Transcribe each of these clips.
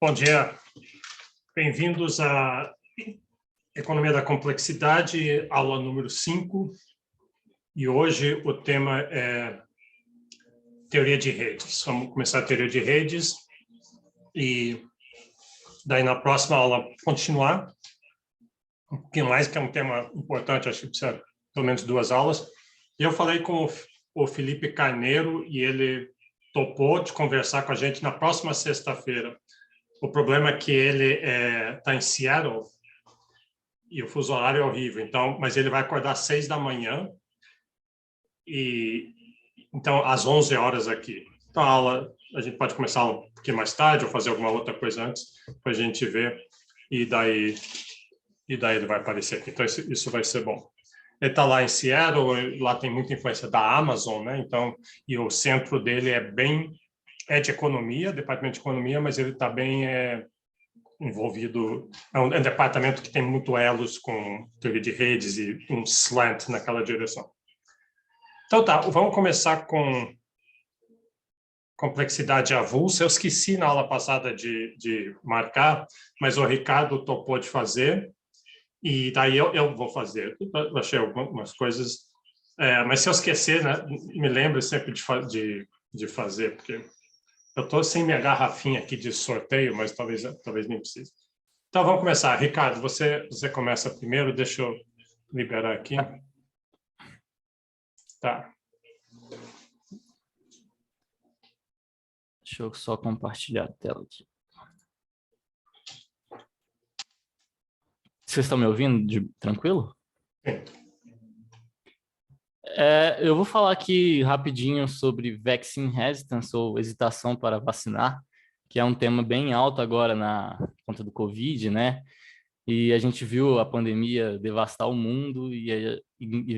Bom dia, bem-vindos à Economia da Complexidade, aula número 5. E hoje o tema é teoria de redes. Vamos começar a teoria de redes e daí na próxima aula continuar. Um pouquinho mais, que é um tema importante, acho que precisa pelo menos 2 aulas. Eu falei com o Felipe Carneiro e ele topou de conversar com a gente na próxima sexta-feira. O problema é que ele está em Seattle e o fuso horário é horrível. Então, mas ele vai acordar às 6 da manhã e então às 11 horas aqui. Então a aula a gente pode começar um pouquinho mais tarde ou fazer alguma outra coisa antes para a gente ver e daí ele vai aparecer aqui. Então isso vai ser bom. Ele está lá em Seattle, lá tem muita influência da Amazon, né? Então e o centro dele é de economia, departamento de economia, mas ele está bem envolvido, é um departamento que tem muito elos com teoria de redes e um slant naquela direção. Então tá, vamos começar com complexidade avulsa. Eu esqueci na aula passada de marcar, mas o Ricardo topou de fazer, e daí eu vou fazer. Eu achei algumas coisas, mas se eu esquecer, né, me lembre sempre de fazer, porque eu estou sem minha garrafinha aqui de sorteio, mas talvez nem precise. Então, vamos começar. Ricardo, você começa primeiro. Deixa eu liberar aqui. Tá. Deixa eu só compartilhar a tela aqui. Vocês estão me ouvindo tranquilo? Sim. Eu vou falar aqui rapidinho sobre vaccine hesitance, ou hesitação para vacinar, que é um tema bem alto agora na conta do Covid, né? E a gente viu a pandemia devastar o mundo e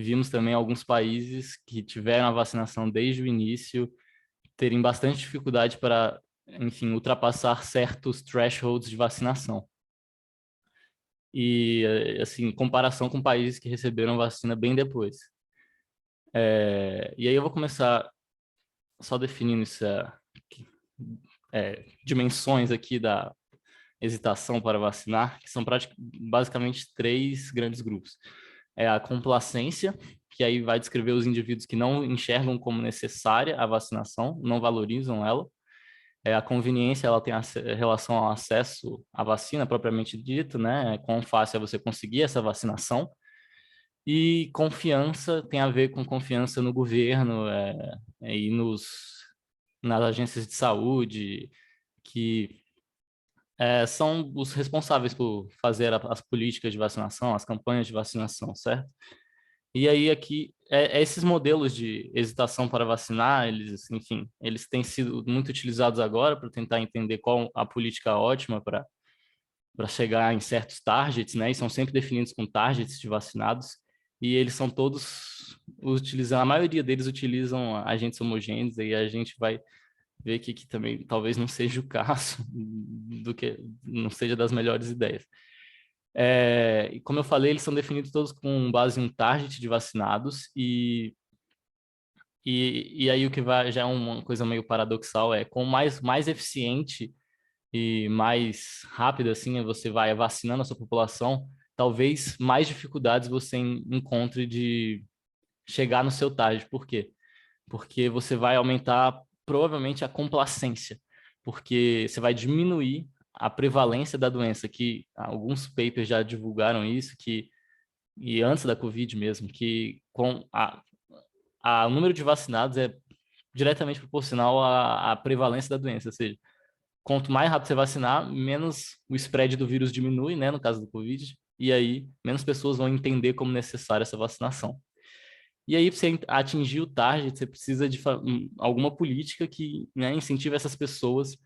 vimos também alguns países que tiveram a vacinação desde o início terem bastante dificuldade para, enfim, ultrapassar certos thresholds de vacinação. E, assim, em comparação com países que receberam vacina bem depois. E aí eu vou começar só definindo dimensões aqui da hesitação para vacinar, que são basicamente 3 grandes grupos. É a complacência, que aí vai descrever os indivíduos que não enxergam como necessária a vacinação, não valorizam ela. A conveniência, ela tem relação ao acesso à vacina, propriamente dito, né? Quão fácil é você conseguir essa vacinação. E confiança tem a ver com confiança no governo e nas agências de saúde, que são os responsáveis por fazer as políticas de vacinação, as campanhas de vacinação, certo? E aí aqui, esses modelos de hesitação para vacinar, enfim, eles têm sido muito utilizados agora para tentar entender qual a política ótima para chegar em certos targets, né? E são sempre definidos com targets de vacinados, e eles são todos a maioria deles utilizam agentes homogêneos, e a gente vai ver que também talvez não seja o caso, não seja das melhores ideias. E como eu falei, eles são definidos todos com base em um target de vacinados, e aí o que já é uma coisa meio paradoxal com mais eficiente e mais rápido assim você vai vacinando a sua população, talvez mais dificuldades você encontre de chegar no seu target. Por quê? Porque você vai aumentar provavelmente a complacência, porque você vai diminuir a prevalência da doença, que alguns papers já divulgaram isso, e antes da Covid mesmo, que com o número de vacinados é diretamente proporcional à prevalência da doença, ou seja, quanto mais rápido você vacinar, menos o spread do vírus diminui, né, no caso do Covid, e aí menos pessoas vão entender como necessária essa vacinação. E aí, para você atingir o target, você precisa de alguma política que, né, incentive essas pessoas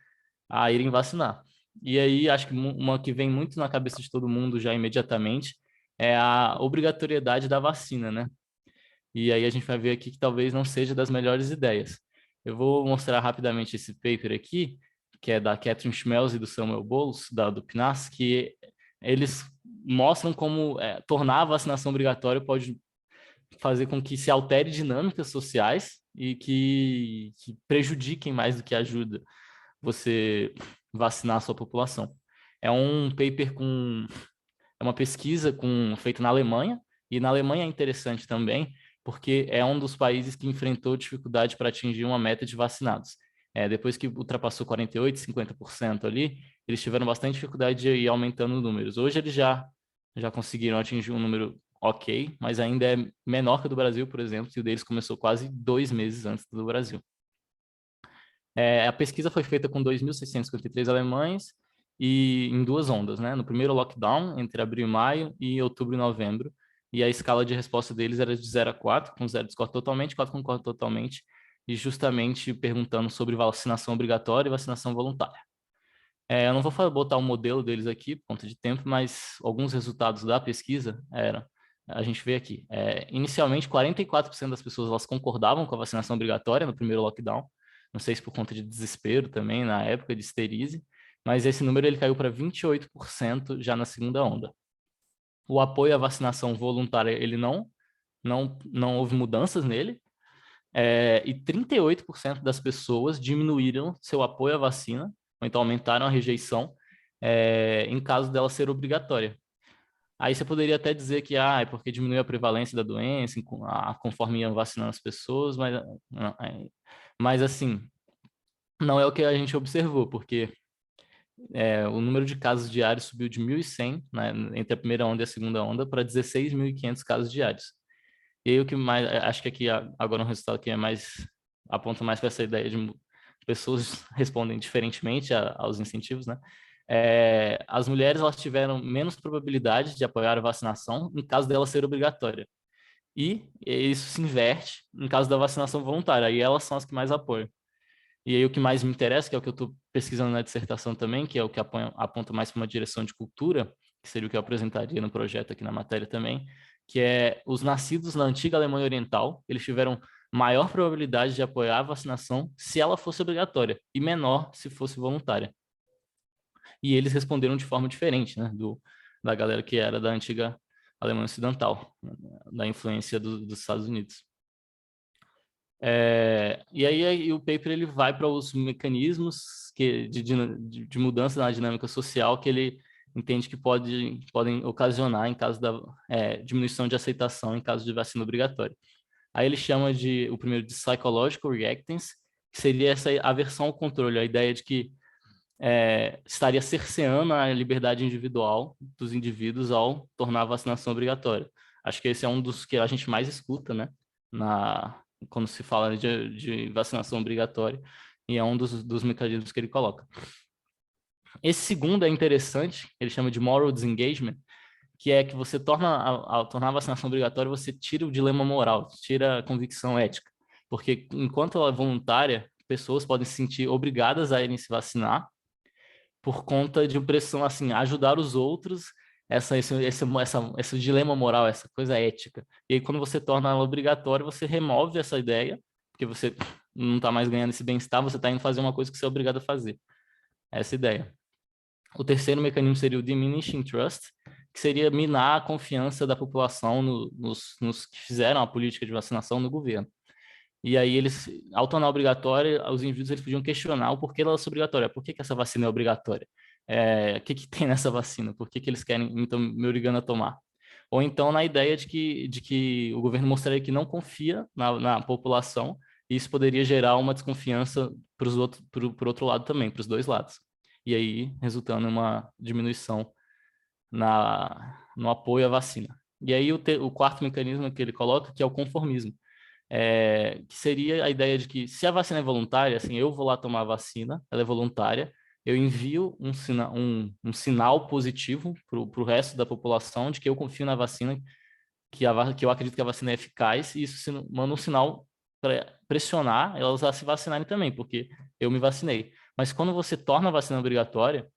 a irem vacinar. E aí, acho que uma que vem muito na cabeça de todo mundo já imediatamente é a obrigatoriedade da vacina, né? E aí a gente vai ver aqui que talvez não seja das melhores ideias. Eu vou mostrar rapidamente esse paper aqui, que é da Catherine Schmelz e do Samuel Bowles, do PNAS, que eles mostram como tornar a vacinação obrigatória pode fazer com que se altere dinâmicas sociais e que prejudiquem mais do que ajuda. Você vacinar a sua população. É um paper é uma pesquisa feita na Alemanha, e na Alemanha é interessante também, porque é um dos países que enfrentou dificuldade para atingir uma meta de vacinados. Depois que ultrapassou 48%, 50% ali, eles tiveram bastante dificuldade de ir aumentando os números. Hoje eles já conseguiram atingir um número ok, mas ainda é menor que o do Brasil, por exemplo, e o deles começou quase 2 meses antes do Brasil. A pesquisa foi feita com 2.653 alemães e em 2 ondas, né? No primeiro lockdown, entre abril e maio, e outubro e novembro. E a escala de resposta deles era de 0 a 4, com 0 discorda totalmente, 4 concorda totalmente, e justamente perguntando sobre vacinação obrigatória e vacinação voluntária. Eu não vou botar o modelo deles aqui, por conta de tempo, mas alguns resultados da pesquisa a gente vê aqui. Inicialmente, 44% das pessoas elas concordavam com a vacinação obrigatória no primeiro lockdown, não sei se por conta de desespero também, na época de histerise, mas esse número ele caiu para 28% já na segunda onda. O apoio à vacinação voluntária, ele não houve mudanças nele, e 38% das pessoas diminuíram seu apoio à vacina, ou então aumentaram a rejeição, em caso dela ser obrigatória. Aí você poderia até dizer que é porque diminuiu a prevalência da doença conforme iam vacinando as pessoas, mas assim, não é o que a gente observou, porque o número de casos diários subiu de 1.100, né, entre a primeira onda e a segunda onda, para 16.500 casos diários. E aí o que mais, acho que aqui agora um resultado que aponta mais para essa ideia de pessoas respondem diferentemente aos incentivos, né? As mulheres elas tiveram menos probabilidade de apoiar a vacinação em caso dela ser obrigatória. E isso se inverte em caso da vacinação voluntária, aí elas são as que mais apoiam. E aí o que mais me interessa, que é o que eu estou pesquisando na dissertação também, que é o que aponta mais para uma direção de cultura, que seria o que eu apresentaria no projeto aqui na matéria também, que é os nascidos na antiga Alemanha Oriental, eles tiveram maior probabilidade de apoiar a vacinação se ela fosse obrigatória e menor se fosse voluntária. E eles responderam de forma diferente, né, da galera que era da antiga Alemanha Ocidental, da influência dos Estados Unidos. E aí o paper ele vai para os mecanismos de mudança na dinâmica social que ele entende que podem ocasionar em caso da diminuição de aceitação em caso de vacina obrigatória. Aí ele chama o primeiro de psychological reactance, que seria essa aversão ao controle, a ideia de que estaria cerceando a liberdade individual dos indivíduos ao tornar a vacinação obrigatória. Acho que esse é um dos que a gente mais escuta, né, quando se fala de vacinação obrigatória, e é um dos mecanismos que ele coloca. Esse segundo é interessante, ele chama de moral disengagement, que é que você ao tornar a vacinação obrigatória, você tira o dilema moral, tira a convicção ética, porque enquanto ela é voluntária, pessoas podem se sentir obrigadas a irem se vacinar por conta de pressão, assim, ajudar os outros, esse dilema moral, essa coisa ética. E aí, quando você torna ela obrigatória, você remove essa ideia, porque você não está mais ganhando esse bem-estar, você está indo fazer uma coisa que você é obrigado a fazer. Essa é a ideia. O terceiro mecanismo seria o diminishing trust, que seria minar a confiança da população nos que fizeram a política de vacinação no governo. E aí eles, ao tornar obrigatória, os indivíduos eles podiam questionar o porquê ela é obrigatória. Por que essa vacina é obrigatória? O que tem nessa vacina? Por que eles querem, então, me obrigando a tomar? Ou então na ideia de que o governo mostraria que não confia na população, e isso poderia gerar uma desconfiança por outro lado também, para os dois lados. E aí resultando em uma diminuição no apoio à vacina. E aí o quarto mecanismo que ele coloca, que é o conformismo. Que seria a ideia de que se a vacina é voluntária, assim, eu vou lá tomar a vacina, ela é voluntária, eu envio um sinal positivo para o resto da população de que eu confio na vacina, que eu acredito que a vacina é eficaz, e isso manda um sinal para pressionar elas a se vacinarem também, porque eu me vacinei. Mas quando você torna a vacina obrigatória,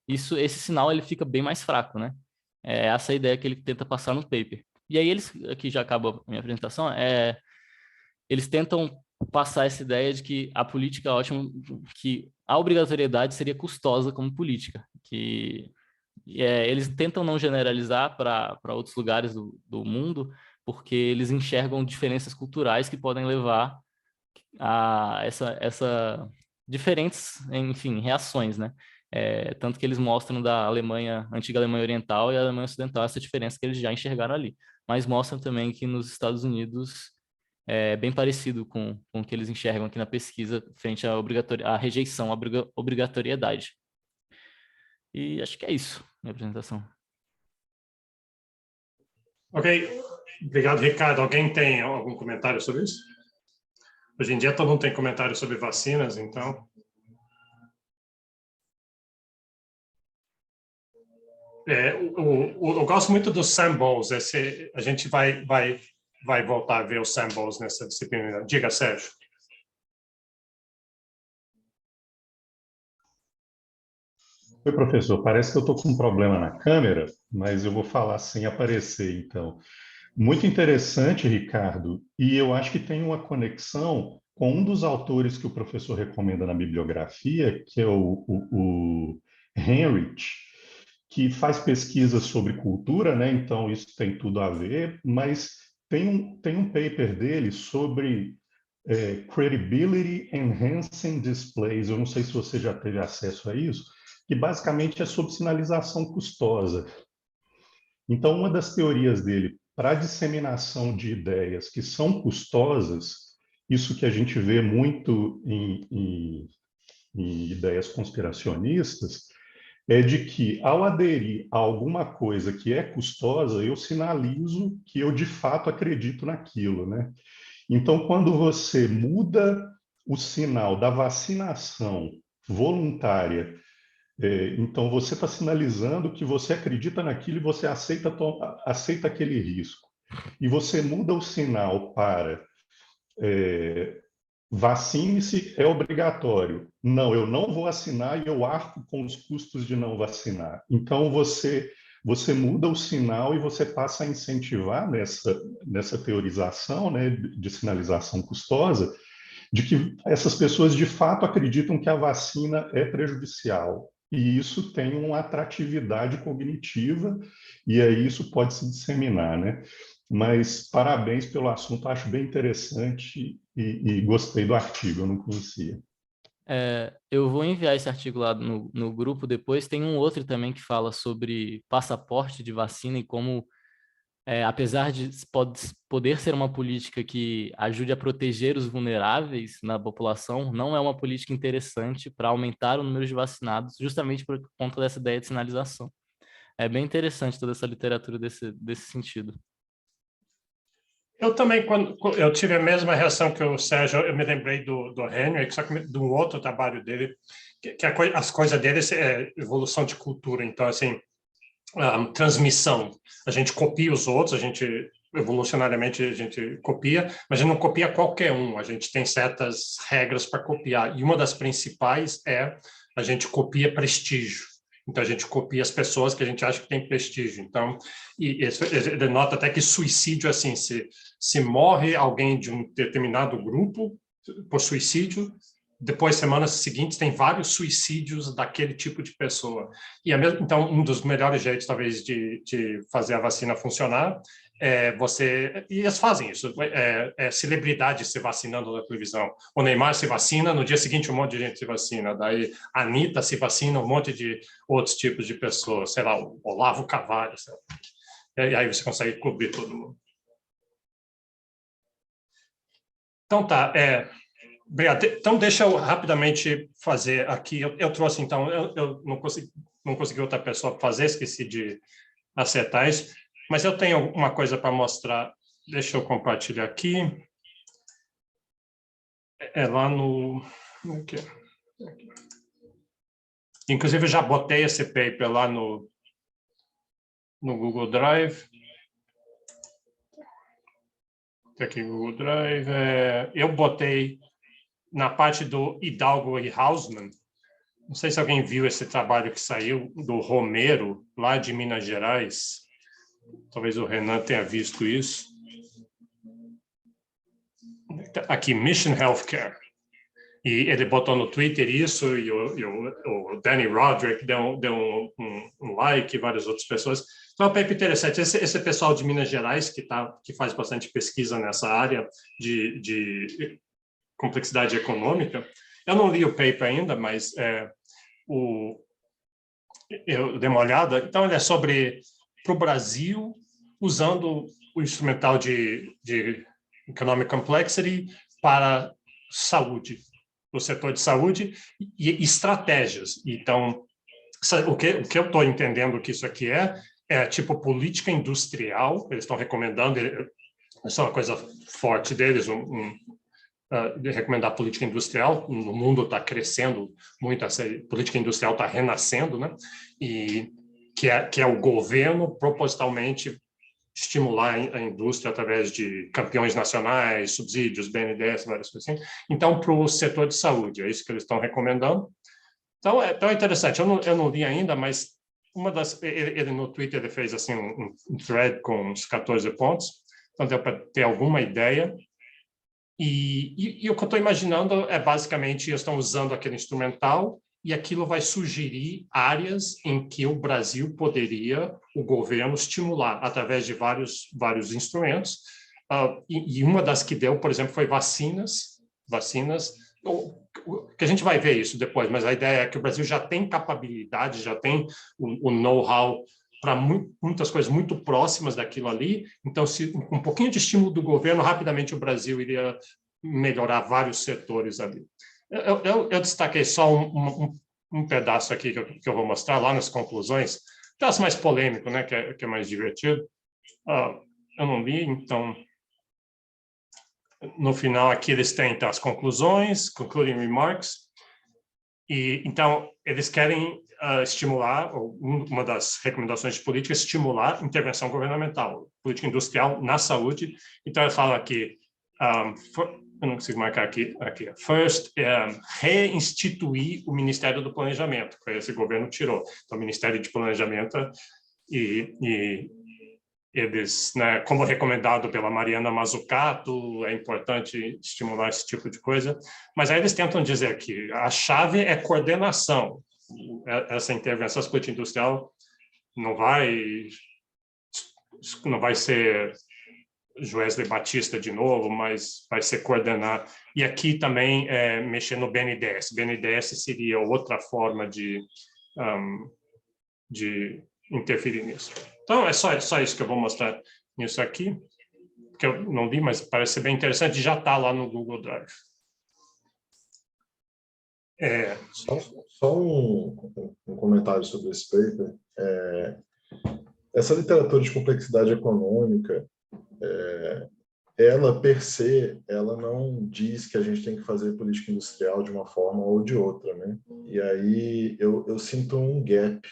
esse sinal ele fica bem mais fraco, né? Essa é a ideia que ele tenta passar no paper. E aí aqui já acaba a minha apresentação, eles tentam passar essa ideia de que a política é ótima, que a obrigatoriedade seria custosa como política, que eles tentam não generalizar para outros lugares do mundo, porque eles enxergam diferenças culturais que podem levar a essa diferentes, enfim, reações, né? Tanto que eles mostram da Alemanha, antiga Alemanha Oriental e a Alemanha Ocidental, essa diferença que eles já enxergaram ali. Mas mostram também que nos Estados Unidos é bem parecido com o que eles enxergam aqui na pesquisa frente à rejeição, à obrigatoriedade. E acho que é isso, minha apresentação. Ok, obrigado, Ricardo. Alguém tem algum comentário sobre isso? Hoje em dia todo mundo tem comentário sobre vacinas, então... eu gosto muito dos Sam Bowles. A gente vai voltar a ver os Sam Bowles nessa disciplina. Diga, Sérgio. Oi, professor. Parece que eu estou com um problema na câmera, mas eu vou falar sem aparecer, então. Muito interessante, Ricardo, e eu acho que tem uma conexão com um dos autores que o professor recomenda na bibliografia, que é o Heinrich, que faz pesquisas sobre cultura, né? Então isso tem tudo a ver, mas tem um paper dele sobre Credibility Enhancing Displays. Eu não sei se você já teve acesso a isso, que basicamente é sobre sinalização custosa. Então, uma das teorias dele para a disseminação de ideias que são custosas, isso que a gente vê muito em ideias conspiracionistas, é de que, ao aderir a alguma coisa que é custosa, eu sinalizo que eu, de fato, acredito naquilo, né? Então, quando você muda o sinal da vacinação voluntária, então você está sinalizando que você acredita naquilo e você aceita aquele risco. E você muda o sinal para vacine-se é obrigatório. Não, eu não vou vacinar e eu arco com os custos de não vacinar. Então, você muda o sinal e você passa a incentivar nessa teorização, né, de sinalização custosa, de que essas pessoas de fato acreditam que a vacina é prejudicial. E isso tem uma atratividade cognitiva, e aí isso pode se disseminar, né? Mas parabéns pelo assunto, acho bem interessante e gostei do artigo, eu não conhecia. Eu vou enviar esse artigo lá no grupo depois. Tem um outro também que fala sobre passaporte de vacina e como, apesar de poder ser uma política que ajude a proteger os vulneráveis na população, não é uma política interessante para aumentar o número de vacinados, justamente por conta dessa ideia de sinalização. É bem interessante toda essa literatura desse sentido. Eu também, quando eu tive a mesma reação que o Sérgio, eu me lembrei do Henry, só que de um outro trabalho dele, que as coisas dele é evolução de cultura. Então, assim, transmissão. A gente copia os outros, evolucionariamente, a gente copia, mas a gente não copia qualquer um. A gente tem certas regras para copiar. E uma das principais é a gente copia prestígio. Então, a gente copia as pessoas que a gente acha que tem prestígio. Então, ele nota até que suicídio, assim, se morre alguém de um determinado grupo por suicídio, depois, semanas seguintes, tem vários suicídios daquele tipo de pessoa. Então, um dos melhores jeitos, talvez, de fazer a vacina funcionar é você... E eles fazem isso. Celebridade se vacinando na televisão. O Neymar se vacina, no dia seguinte um monte de gente se vacina. Daí a Anitta se vacina, um monte de outros tipos de pessoas. Sei lá, o Olavo Carvalho. E aí você consegue cobrir todo mundo. Então, tá. Obrigado. Então, deixa eu rapidamente fazer aqui. Eu trouxe, então, eu não consegui outra pessoa fazer, esqueci de acertar isso, mas eu tenho uma coisa para mostrar. Deixa eu compartilhar aqui. Lá no... Aqui. Inclusive, eu já botei esse paper lá no Google Drive. Aqui no Google Drive. Eu botei na parte do Hidalgo e Hausmann. Não sei se alguém viu esse trabalho que saiu do Romero, lá de Minas Gerais. Talvez o Renan tenha visto isso. Aqui, Mission Healthcare. E ele botou no Twitter isso, e o Danny Roderick deu um like, e várias outras pessoas. Então, é um paper interessante. Esse pessoal de Minas Gerais, que faz bastante pesquisa nessa área de complexidade econômica, eu não li o paper ainda, mas eu dei uma olhada. Então, ele é sobre para o Brasil, usando o instrumental de Economic Complexity para saúde, o setor de saúde e estratégias. Então, o que eu estou entendendo que isso aqui é tipo política industrial, eles estão recomendando, isso é uma coisa forte deles, de recomendar política industrial. No mundo está crescendo muito, essa política industrial está renascendo, né? E que é o governo propositalmente estimular a indústria através de campeões nacionais, subsídios, BNDES, várias coisas assim. Então, para o setor de saúde, é isso que eles estão recomendando. Então, é interessante. Eu não li ainda, mas ele no Twitter ele fez assim um thread com uns 14 pontos, então deu para ter alguma ideia. E o que eu estou imaginando é basicamente eles estão usando aquele instrumental e aquilo vai sugerir áreas em que o Brasil poderia, o governo, estimular através de vários instrumentos. E uma das que deu, por exemplo, foi vacinas, que a gente vai ver isso depois, mas a ideia é que o Brasil já tem capacidade, já tem o know-how para muitas coisas muito próximas daquilo ali. Então, se um pouquinho de estímulo do governo, rapidamente o Brasil iria melhorar vários setores ali. Eu destaquei só um pedaço aqui que eu vou mostrar lá nas conclusões, um pedaço mais polêmico, né, que é mais divertido. Eu não li, então, no final aqui eles têm então, as conclusões, concluding remarks, e então eles querem estimular, uma das recomendações de política é estimular intervenção governamental, política industrial na saúde. Então eu falo aqui, eu não consigo marcar aqui. First, reinstituir o Ministério do Planejamento, que esse governo tirou. Então, o Ministério de Planejamento e eles, né, como recomendado pela Mariana Mazzucato, é importante estimular esse tipo de coisa. Mas aí eles tentam dizer que a chave é coordenação. Essa intervenção política industrial não vai ser Joesley Batista de novo, mas vai ser coordenar. E aqui também mexer no BNDES. BNDES seria outra forma de interferir nisso. Então, é só isso que eu vou mostrar nisso aqui, que eu não li, mas parece ser bem interessante, já está lá no Google Drive. Só um comentário sobre esse paper. Essa literatura de complexidade econômica, ela, per se, ela não diz que a gente tem que fazer política industrial de uma forma ou de outra, né? E aí eu sinto um gap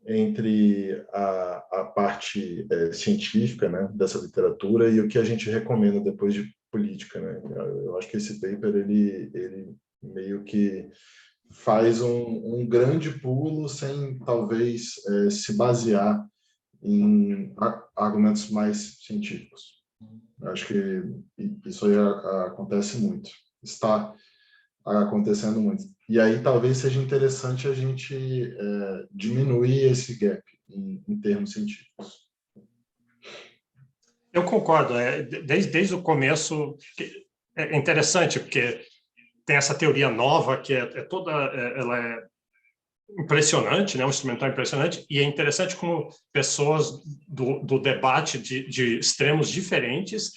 entre a parte científica, né, dessa literatura e o que a gente recomenda depois de política, né? Eu acho que esse paper, ele meio que faz um grande pulo sem, talvez, se basear em argumentos mais científicos. Acho que isso aí acontece muito, está acontecendo muito. E aí talvez seja interessante a gente diminuir esse gap em termos científicos. Eu concordo. Desde o começo, é interessante, porque tem essa teoria nova que ela é impressionante, né? Um instrumental impressionante, e é interessante como pessoas do debate de extremos diferentes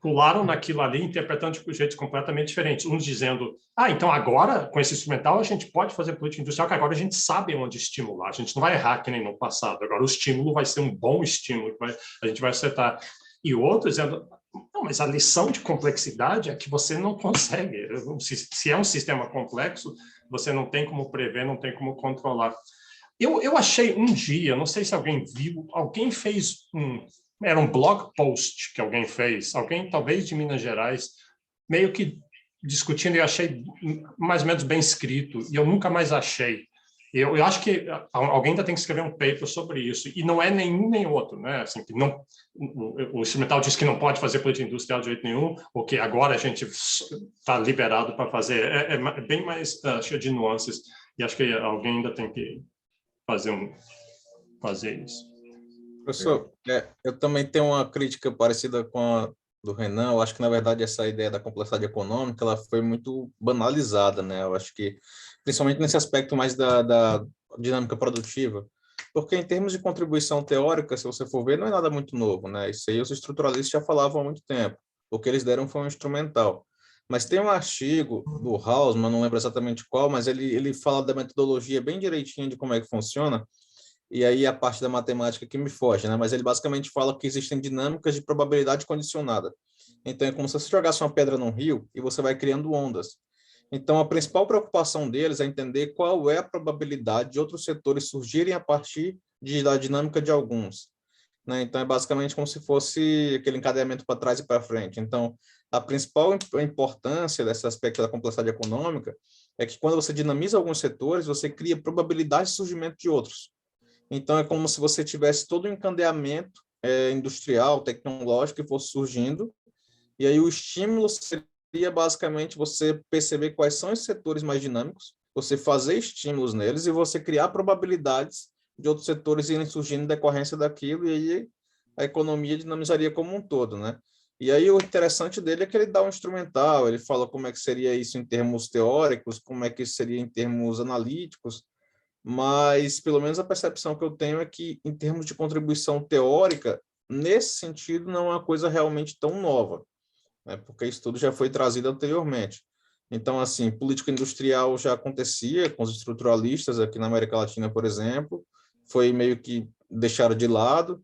pularam naquilo ali, interpretando de jeitos completamente diferentes. Uns dizendo, então agora, com esse instrumental, a gente pode fazer política industrial, que agora a gente sabe onde estimular, a gente não vai errar que nem no passado, agora o estímulo vai ser um bom estímulo, a gente vai acertar. E outros dizendo, não, mas a lição de complexidade é que você não consegue, se é um sistema complexo, você não tem como prever, não tem como controlar. Eu achei um dia, não sei se alguém viu, alguém fez era um blog post que alguém fez, alguém talvez de Minas Gerais, meio que discutindo, e eu achei mais ou menos bem escrito, e eu nunca mais achei. Eu acho que alguém ainda tem que escrever um paper sobre isso, e não é nenhum nem outro, né? Assim, que não, o instrumental diz que não pode fazer política industrial de jeito nenhum, ou que agora a gente está liberado para fazer. É bem mais cheio de nuances, e acho que alguém ainda tem que fazer isso. Professor, eu também tenho uma crítica parecida com do Renan, eu acho que, na verdade, essa ideia da complexidade econômica ela foi muito banalizada, né? Eu acho que, principalmente nesse aspecto mais da dinâmica produtiva, porque em termos de contribuição teórica, se você for ver, não é nada muito novo, né? Isso aí os estruturalistas já falavam há muito tempo. O que eles deram foi um instrumental. Mas tem um artigo do Hausmann, não lembro exatamente qual, mas ele fala da metodologia bem direitinho de como é que funciona, e aí a parte da matemática que me foge, né? Mas ele basicamente fala que existem dinâmicas de probabilidade condicionada. Então é como se você jogasse uma pedra num rio e você vai criando ondas. Então a principal preocupação deles é entender qual é a probabilidade de outros setores surgirem a partir da dinâmica de alguns, né? Então é basicamente como se fosse aquele encadeamento para trás e para frente. Então a principal importância desse aspecto da complexidade econômica é que quando você dinamiza alguns setores, você cria probabilidade de surgimento de outros. Então, é como se você tivesse todo um encadeamento industrial, tecnológico que fosse surgindo, e aí o estímulo seria basicamente você perceber quais são os setores mais dinâmicos, você fazer estímulos neles e você criar probabilidades de outros setores irem surgindo em decorrência daquilo, e aí a economia dinamizaria como um todo, né? E aí o interessante dele é que ele dá um instrumental, ele fala como é que seria isso em termos teóricos, como é que isso seria em termos analíticos, mas pelo menos a percepção que eu tenho é que, em termos de contribuição teórica, nesse sentido, não é uma coisa realmente tão nova, né? Porque isso tudo já foi trazido anteriormente. Então, assim, política industrial já acontecia com os estruturalistas aqui na América Latina, por exemplo, foi meio que deixado de lado.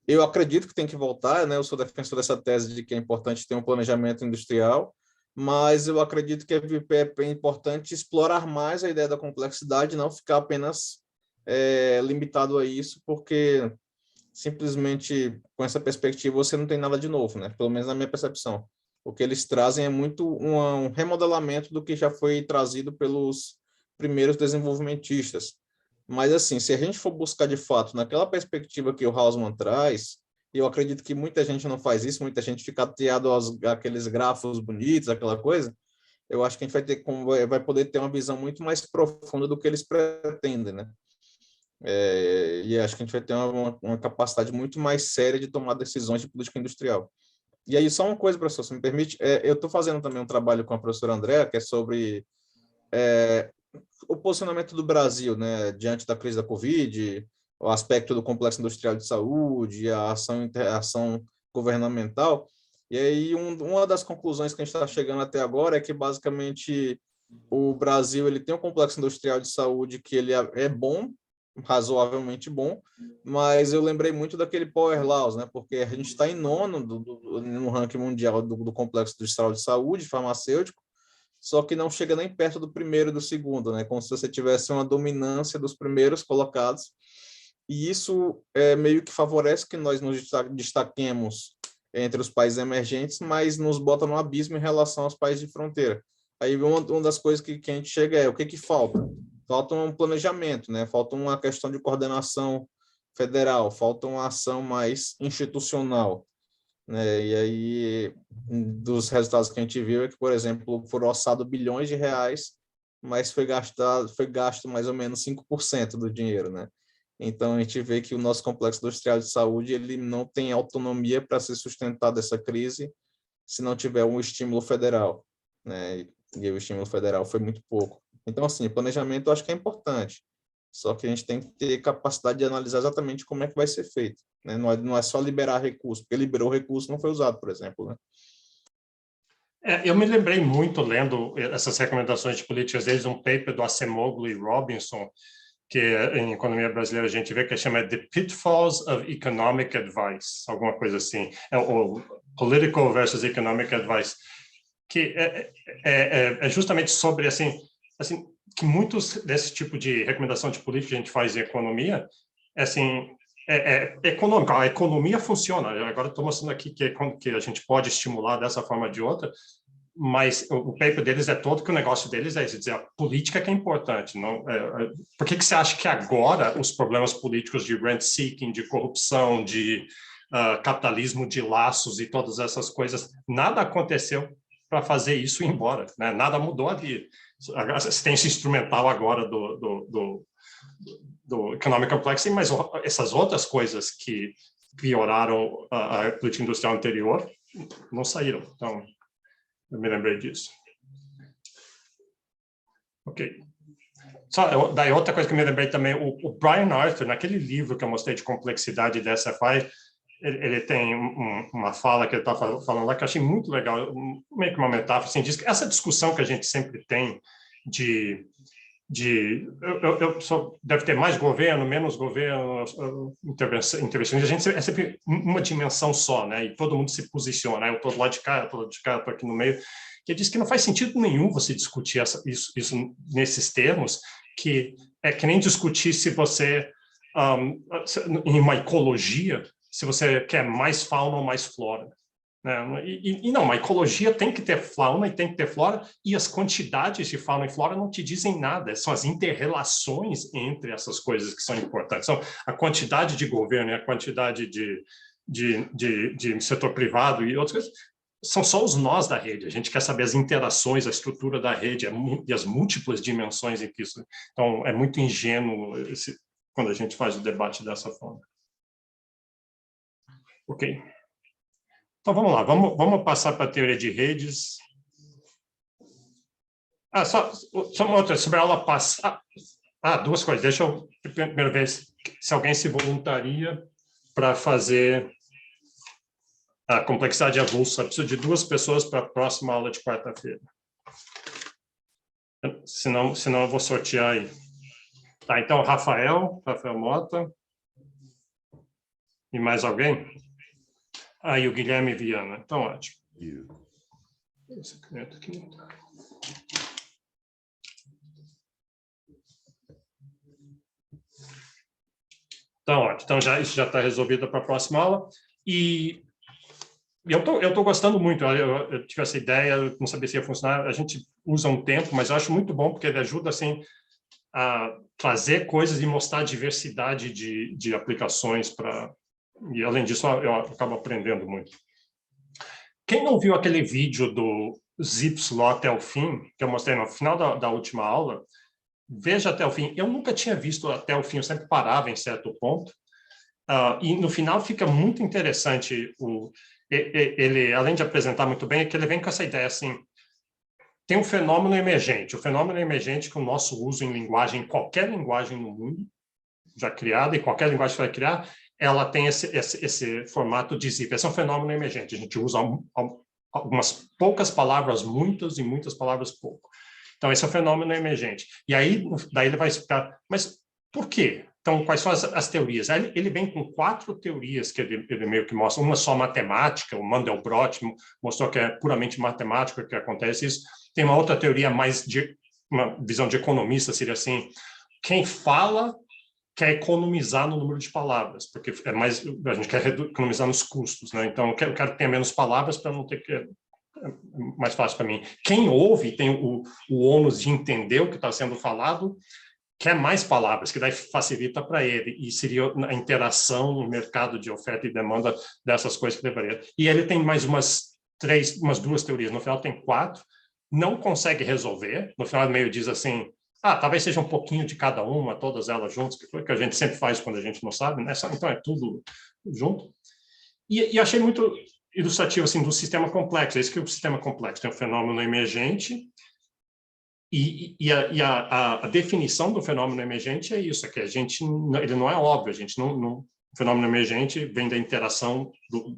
Eu acredito que tem que voltar, né? Eu sou defensor dessa tese de que é importante ter um planejamento industrial, mas eu acredito que é importante explorar mais a ideia da complexidade, não ficar apenas limitado a isso, porque simplesmente com essa perspectiva você não tem nada de novo, né? Pelo menos na minha percepção. O que eles trazem é muito um remodelamento do que já foi trazido pelos primeiros desenvolvimentistas. Mas, assim, se a gente for buscar de fato naquela perspectiva que o Hausmann traz, e eu acredito que muita gente não faz isso, muita gente fica ateado àqueles grafos bonitos, aquela coisa, eu acho que a gente vai poder ter uma visão muito mais profunda do que eles pretendem, né? E acho que a gente vai ter uma capacidade muito mais séria de tomar decisões de política industrial. E aí, só uma coisa, professor, se me permite, eu estou fazendo também um trabalho com a professora Andréa, que é sobre o posicionamento do Brasil, né, diante da crise da Covid, o aspecto do complexo industrial de saúde, a ação governamental. E aí, uma das conclusões que a gente está chegando até agora é que, basicamente, o Brasil ele tem um complexo industrial de saúde que ele é bom, razoavelmente bom, mas eu lembrei muito daquele Power Laws, né, porque a gente está em nono no ranking mundial do complexo industrial de saúde farmacêutico, só que não chega nem perto do primeiro e do segundo, né? Como se você tivesse uma dominância dos primeiros colocados. E isso meio que favorece que nós nos destaquemos entre os países emergentes, mas nos bota no abismo em relação aos países de fronteira. Aí uma das coisas que a gente chega o que falta? Falta um planejamento, né? Falta uma questão de coordenação federal, falta uma ação mais institucional, né? E aí, dos resultados que a gente viu é que, por exemplo, foram orçados bilhões de reais, mas foi gasto mais ou menos 5% do dinheiro, né? Então, a gente vê que o nosso complexo industrial de saúde ele não tem autonomia para se sustentar dessa crise se não tiver um estímulo federal, né? E o estímulo federal foi muito pouco. Então, assim, planejamento eu acho que é importante, só que a gente tem que ter capacidade de analisar exatamente como é que vai ser feito, né? Não é só liberar recurso, porque liberou recurso não foi usado, por exemplo, né? Eu me lembrei muito, lendo essas recomendações de políticas deles, um paper do Acemoglu e Robinson, que em economia brasileira a gente vê que chama The Pitfalls of Economic Advice, alguma coisa assim, o Political versus Economic Advice, que é justamente sobre assim que muitos desse tipo de recomendação de política que a gente faz em economia é econômico. A economia funciona. Agora estou mostrando aqui que a gente pode estimular dessa forma ou de outra, mas o paper deles é todo que o negócio deles é dizer a política que é importante. Não, por que você acha que agora os problemas políticos de rent-seeking, de corrupção, de capitalismo de laços e todas essas coisas, nada aconteceu para fazer isso ir embora, né? Nada mudou ali. Você tem esse instrumental agora do Economic Complexity, mas essas outras coisas que pioraram a política industrial anterior não saíram. Então, eu me lembrei disso. Ok. Daí outra coisa que eu me lembrei também, o Brian Arthur, naquele livro que eu mostrei de complexidade da SFI, ele tem uma fala que ele está falando lá que eu achei muito legal, meio que uma metáfora, assim, diz que essa discussão que a gente sempre tem deve ter mais governo, menos governo, intervenções, a gente é sempre uma dimensão só, né? E todo mundo se posiciona, eu estou do lado de cá, eu estou do lado de cá, eu estou aqui no meio, que diz que não faz sentido nenhum você discutir isso nesses termos, que é que nem discutir se você, em uma ecologia, se você quer mais fauna ou mais flora. Né? E não, a ecologia tem que ter fauna e tem que ter flora, e as quantidades de fauna e flora não te dizem nada, são as inter-relações entre essas coisas que são importantes. São a quantidade de governo e a quantidade de setor privado e outras coisas, são só os nós da rede. A gente quer saber as interações, a estrutura da rede e as múltiplas dimensões em que isso... Então, é muito ingênuo quando a gente faz o debate dessa forma. Ok. Então, vamos lá. Vamos passar para a teoria de redes. Só uma outra, sobre a aula passada. Duas coisas. Deixa eu, primeiro, ver se alguém se voluntaria para fazer a complexidade avulsa. Preciso de 2 pessoas para a próxima aula de quarta-feira. Senão eu vou sortear aí. Tá, então, Rafael Mota. E mais alguém? E o Guilherme Viana. Então, ótimo. Esse caneta aqui não tá. Então, ótimo. Então, isso já está resolvido para a próxima aula. E eu tô gostando muito. Eu tive essa ideia, não sabia se ia funcionar. A gente usa um tempo, mas eu acho muito bom, porque ele ajuda assim, a trazer coisas e mostrar a diversidade de aplicações para... E, além disso, eu acabo aprendendo muito. Quem não viu aquele vídeo do Zipf's até o fim, que eu mostrei no final da última aula, veja até o fim. Eu nunca tinha visto até o fim, eu sempre parava em certo ponto. E no final fica muito interessante. Ele, além de apresentar muito bem, é que ele vem com essa ideia assim, tem um fenômeno emergente. O fenômeno emergente que o nosso uso em linguagem, qualquer linguagem no mundo já criada, e qualquer linguagem que vai criar, ela tem esse formato de zip. Esse é um fenômeno emergente. A gente usa algumas poucas palavras, muitas, e muitas palavras pouco. Então, esse é o fenômeno emergente. E aí, daí ele vai explicar, mas por quê? Então, quais são as teorias? Aí ele vem com 4 teorias que ele meio que mostra. Uma só matemática, o Mandelbrot mostrou que é puramente matemática que acontece isso. Tem uma outra teoria mais de uma visão de economista, seria assim, quem fala quer economizar no número de palavras, porque é mais, a gente quer economizar nos custos, né? Então, eu quero que tenha menos palavras para não ter que... É mais fácil para mim. Quem ouve tem o ônus de entender o que está sendo falado, quer mais palavras, que daí facilita para ele, e seria a interação no mercado de oferta e demanda dessas coisas que deveria. E ele tem mais umas 2 teorias, no final tem 4, não consegue resolver, no final meio diz assim, talvez seja um pouquinho de cada uma, todas elas juntas, que foi o que a gente sempre faz quando a gente não sabe, né? Então é tudo junto. E achei muito ilustrativo assim, do sistema complexo. É isso que é o sistema complexo. Tem um fenômeno emergente, e a definição do fenômeno emergente é isso, é que ele não é óbvio, a gente não... O fenômeno emergente vem da interação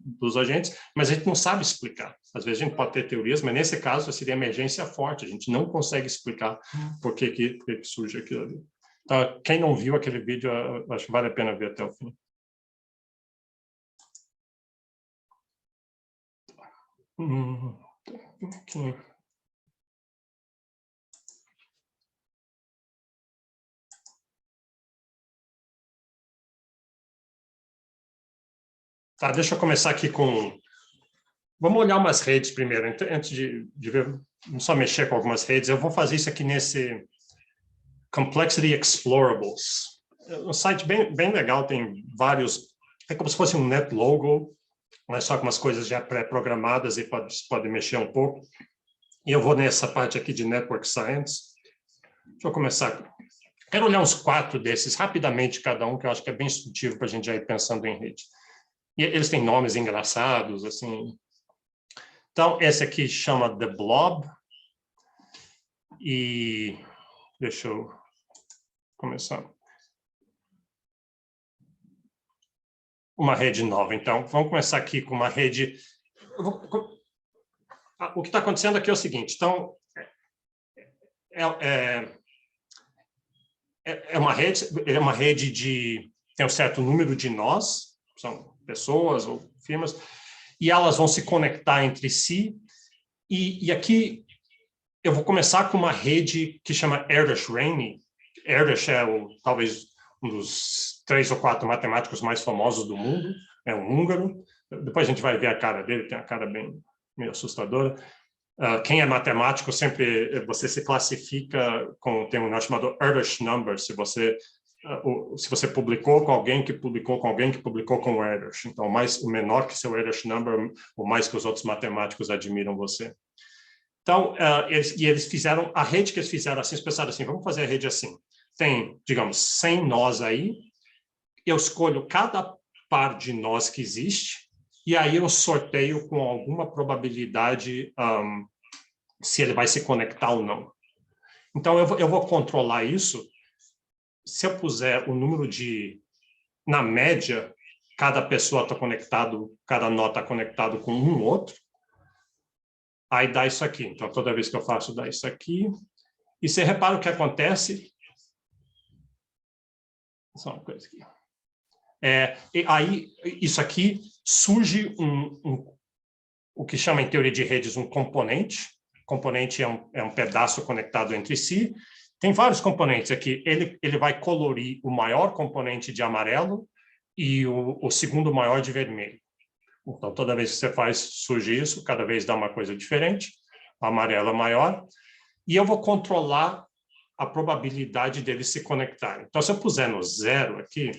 dos agentes, mas a gente não sabe explicar. Às vezes a gente pode ter teorias, mas nesse caso seria emergência forte, a gente não consegue explicar por que surge aquilo ali. Então, quem não viu aquele vídeo, eu acho que vale a pena ver até o fim. Aqui. Tá, deixa eu começar aqui com... Vamos olhar umas redes primeiro, antes de ver, vamos só mexer com algumas redes. Eu vou fazer isso aqui nesse Complexity Explorables. É um site bem legal, tem vários... É como se fosse um NetLogo, mas só com umas coisas já pré-programadas e pode mexer um pouco. E eu vou nessa parte aqui de Network Science. Deixa eu começar. Quero olhar uns 4 desses, rapidamente cada um, que eu acho que é bem instrutivo para a gente já ir pensando em rede. E eles têm nomes engraçados, assim. Então, esse aqui chama The Blob. E deixa eu começar. Uma rede nova. Então, vamos começar aqui com uma rede... O que está acontecendo aqui é o seguinte. Então, é uma rede de... Tem um certo número de nós, são pessoas ou firmas, e elas vão se conectar entre si. E aqui eu vou começar com uma rede que chama Erdős-Rényi. Erdős é talvez um dos 3 ou 4 matemáticos mais famosos do mundo, é um húngaro. Depois a gente vai ver a cara dele, tem uma cara bem meio assustadora. Quem é matemático, sempre você se classifica tem um chamado Erdős number, se você publicou com alguém que publicou com alguém que publicou com o Erdős. Então, o menor que seu Erdős number, o mais que os outros matemáticos admiram você. Então, eles fizeram, a rede que eles fizeram assim, eles pensaram assim, vamos fazer a rede assim. Tem, digamos, 100 nós aí, eu escolho cada par de nós que existe, e aí eu sorteio com alguma probabilidade se ele vai se conectar ou não. Então, eu vou controlar isso. Se eu puser o número na média, cada pessoa está conectado, cada nó está conectado com um outro, aí dá isso aqui. Então, toda vez que eu faço, dá isso aqui. E você repara o que acontece? Só uma coisa aqui. E aí, isso aqui surge o que chama em teoria de redes um componente. Componente é um pedaço conectado entre si. Tem vários componentes aqui. Ele vai colorir o maior componente de amarelo e o segundo maior de vermelho. Então, toda vez que você faz, surge isso, cada vez dá uma coisa diferente. O amarelo é maior. E eu vou controlar a probabilidade deles se conectarem. Então, se eu puser no 0 aqui,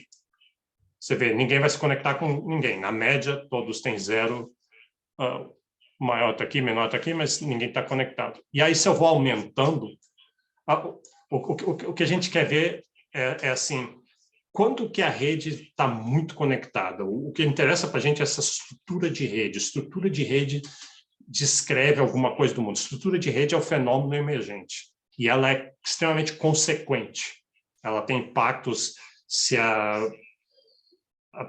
você vê, ninguém vai se conectar com ninguém. Na média, todos têm 0. Maior está aqui, menor está aqui, mas ninguém está conectado. E aí, se eu vou aumentando, o que a gente quer ver é assim, quanto que a rede está muito conectada. O que interessa para a gente é essa estrutura de rede. Estrutura de rede descreve alguma coisa do mundo. Estrutura de rede é o fenômeno emergente. E ela é extremamente consequente. Ela tem impactos se a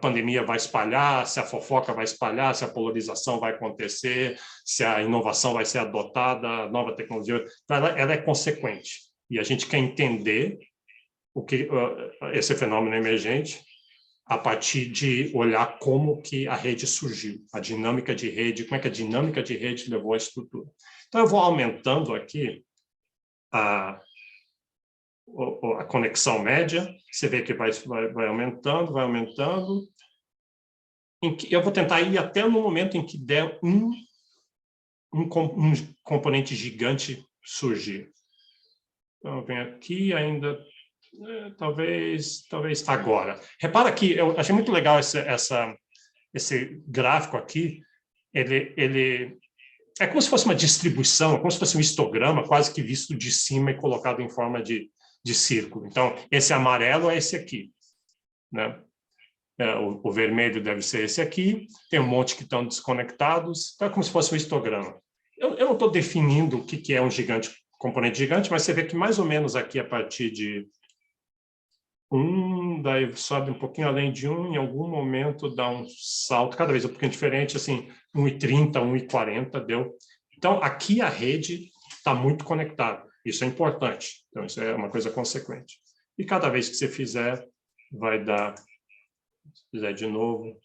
pandemia vai espalhar, se a fofoca vai espalhar, se a polarização vai acontecer, se a inovação vai ser adotada, a nova tecnologia. Então, ela é consequente. E a gente quer entender esse fenômeno emergente a partir de olhar como que a rede surgiu, a dinâmica de rede, como é que a dinâmica de rede levou à estrutura. Então, eu vou aumentando aqui a conexão média, você vê que vai aumentando, vai aumentando. Eu vou tentar ir até no momento em que der um componente gigante surgir. Então, eu venho aqui ainda, talvez agora. Repara que eu achei muito legal esse gráfico aqui. Ele é como se fosse uma distribuição, é como se fosse um histograma, quase que visto de cima e colocado em forma de círculo. Então, esse amarelo é esse aqui, né? O vermelho deve ser esse aqui, tem um monte que estão desconectados, então é como se fosse um histograma. Eu não estou definindo o que é um componente gigante, mas você vê que mais ou menos aqui, a partir de 1, daí sobe um pouquinho além de 1, em algum momento dá um salto, cada vez um pouquinho diferente, assim, 1,30, 1,40 deu. Então, aqui a rede está muito conectada. Isso é importante. Então, isso é uma coisa consequente. E cada vez que você fizer, vai dar... Se fizer de novo,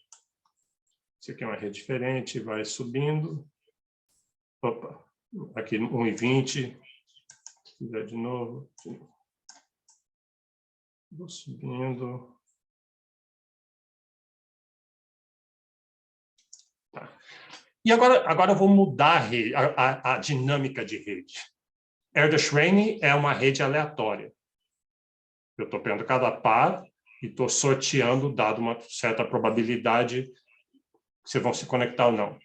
isso aqui é uma rede diferente, vai subindo. Opa, aqui 1,20. Se fizer de novo. Vou subindo. Tá. E agora eu vou mudar a dinâmica de rede. Erdős-Rényi é uma rede aleatória. Eu estou pegando cada par e estou sorteando, dado uma certa probabilidade, se vão se conectar ou não.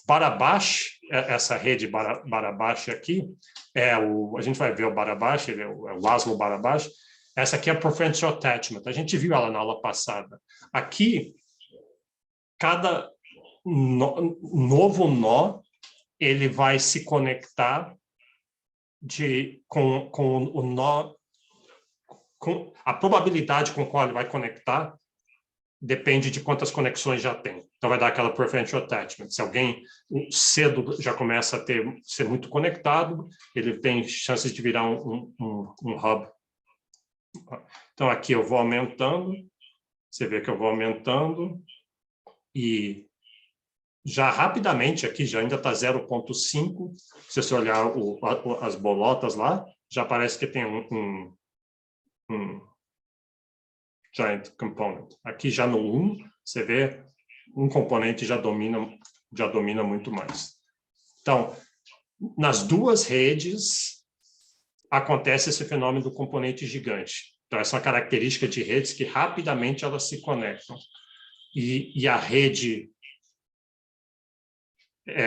Barabash, essa rede Barabash aqui, a gente vai ver o Barabash, ele é o Laszlo Barabash. Essa aqui é a Preferential Attachment. A gente viu ela na aula passada. Aqui, cada novo nó ele vai se conectar com o nó, com a probabilidade com qual ele vai conectar depende de quantas conexões já tem. Então, vai dar aquela preferential attachment. Se alguém cedo já começa a ser muito conectado, ele tem chances de virar um hub. Então, aqui eu vou aumentando. Você vê que eu vou aumentando. E já rapidamente, aqui já ainda está 0,5. Se você olhar as bolotas lá, já parece que tem um giant component. Aqui já no 1, você vê um componente já domina muito mais. Então, nas duas redes acontece esse fenômeno do componente gigante. Então, essa é uma característica de redes que rapidamente elas se conectam. E a rede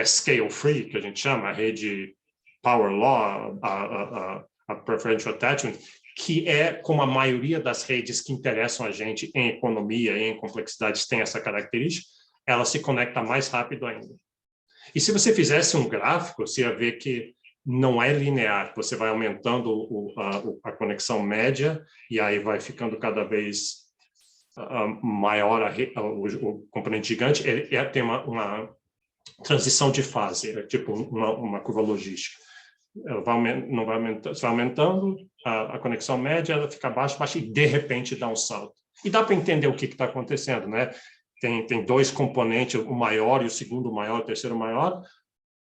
scale free, que a gente chama, a rede power law, a preferential attachment, que é como a maioria das redes que interessam a gente em economia e em complexidades tem essa característica, ela se conecta mais rápido ainda. E se você fizesse um gráfico, você ia ver que não é linear, você vai aumentando a conexão média e aí vai ficando cada vez maior o componente gigante, ele tem uma transição de fase, é tipo uma curva logística. Ela não vai aumentando, você vai aumentando a conexão média, ela fica baixa e de repente dá um salto. E dá para entender o que está acontecendo, né? Tem dois componentes, o maior e o segundo maior, o terceiro maior.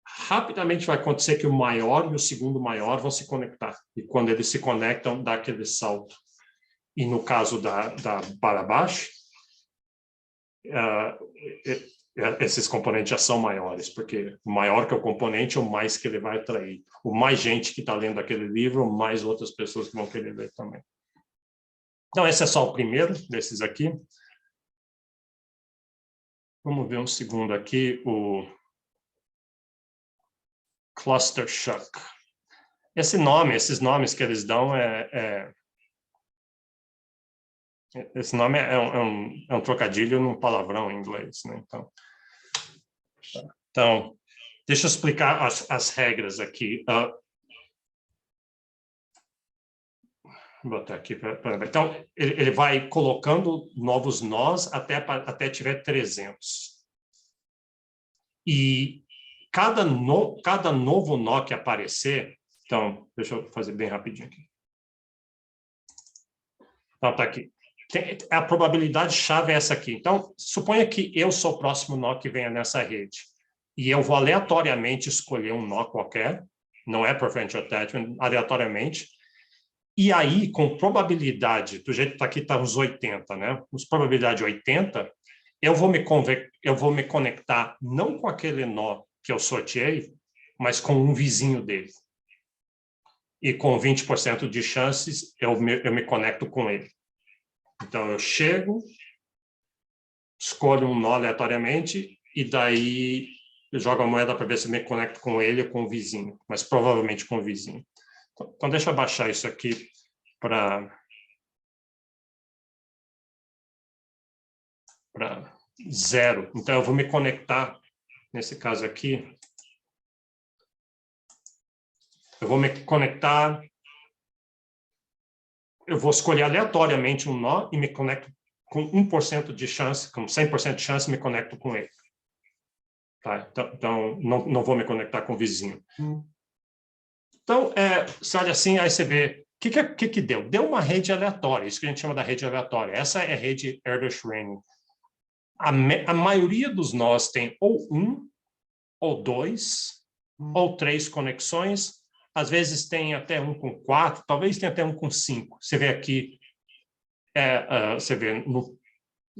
Rapidamente vai acontecer que o maior e o segundo maior vão se conectar. E quando eles se conectam, dá aquele salto. E no caso da para baixo, esses componentes já são maiores, porque o maior que é o componente, o mais que ele vai atrair. O mais gente que está lendo aquele livro, mais outras pessoas que vão querer ler também. Então, esse é só o primeiro desses aqui. Vamos ver um segundo aqui, o Cluster Shock. Esses nomes que eles dão esse nome é um trocadilho num palavrão em inglês, né? Então, deixa eu explicar as regras aqui. Vou botar aqui para então, ele vai colocando novos nós até tiver 300. E cada novo nó que aparecer, então, deixa eu fazer bem rapidinho aqui. Então, tá aqui. A probabilidade chave é essa aqui. Então, suponha que eu sou o próximo nó que venha nessa rede. E eu vou aleatoriamente escolher um nó qualquer, não é preferential attachment, aleatoriamente. E aí, com probabilidade, do jeito que está aqui, está uns 80, né? Com probabilidade 80, eu vou me conectar não com aquele nó que eu sorteei, mas com um vizinho dele. E com 20% de chances, eu me conecto com ele. Então, eu chego, escolho um nó aleatoriamente, e daí eu jogo a moeda para ver se eu me conecto com ele ou com o vizinho, mas provavelmente com o vizinho. Então deixa eu baixar isso aqui para 0. Então, eu vou me conectar, nesse caso aqui, eu vou me conectar, eu vou escolher aleatoriamente um nó e me conecto com 1% de chance, com 100% de chance, me conecto com ele. Tá? Então não vou me conectar com o vizinho. Então, você olha assim, aí você vê, o que deu? Deu uma rede aleatória, isso que a gente chama da rede aleatória. Essa é a rede Erdős-Rényi. A maioria dos nós tem ou 1, ou 2, ou 3 conexões. Às vezes tem até um com 4, talvez tenha até um com 5. Você vê aqui, você vê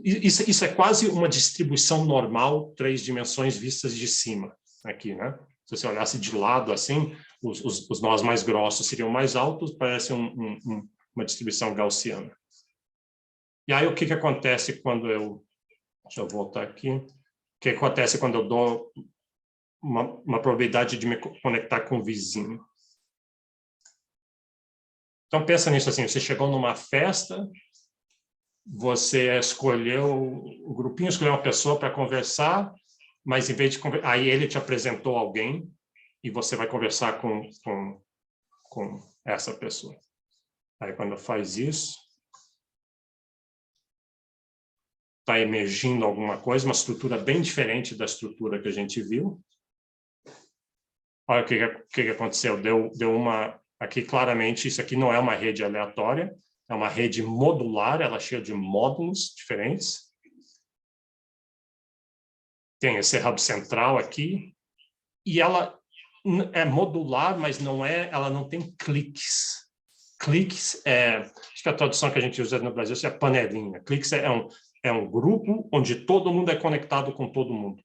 isso é quase uma distribuição normal, 3 dimensões vistas de cima, aqui, né? Se você olhasse de lado assim, os nós mais grossos seriam mais altos, parece uma distribuição gaussiana. E aí o que acontece quando deixa eu voltar aqui, o que acontece quando eu dou uma probabilidade de me conectar com o vizinho? Então, pensa nisso assim, você chegou numa festa, você escolheu, o grupinho escolheu uma pessoa para conversar, mas em vez de aí ele te apresentou alguém e você vai conversar com essa pessoa. Aí quando faz isso, está emergindo alguma coisa, uma estrutura bem diferente da estrutura que a gente viu. Olha o que aconteceu. Deu uma... Aqui, claramente, isso aqui não é uma rede aleatória, é uma rede modular, ela é cheia de módulos diferentes. Tem esse hub central aqui, e ela é modular, mas ela não tem cliques. Cliques acho que a tradução que a gente usa no Brasil é panelinha. Cliques é um grupo onde todo mundo é conectado com todo mundo.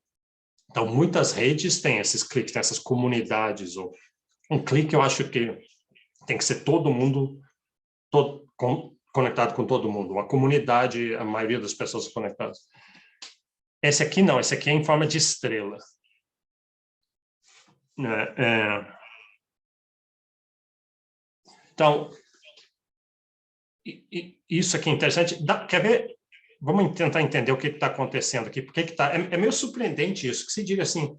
Então, muitas redes têm esses cliques, têm essas comunidades. Um clique, eu acho que tem que ser todo mundo conectado com todo mundo. Uma comunidade, a maioria das pessoas conectadas. Esse aqui não, esse aqui é em forma de estrela. Então, isso aqui é interessante. Quer ver? Vamos tentar entender o que está acontecendo aqui. Porque é meio surpreendente isso, que se diga assim,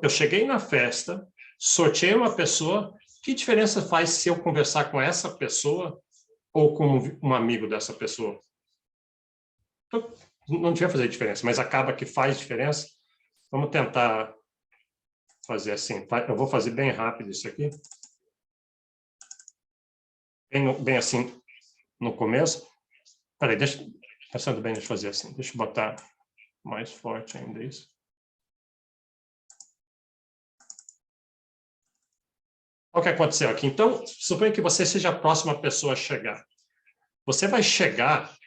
eu cheguei na festa, sorteei uma pessoa, que diferença faz se eu conversar com essa pessoa ou com um amigo dessa pessoa? Então, não devia fazer diferença, mas acaba que faz diferença. Vamos tentar fazer assim. Eu vou fazer bem rápido isso aqui. Bem assim no começo. Peraí, pensando bem, deixa eu fazer assim. Deixa eu botar mais forte ainda isso. Olha o que aconteceu aqui. Então, suponha que você seja a próxima pessoa a chegar. Você vai chegar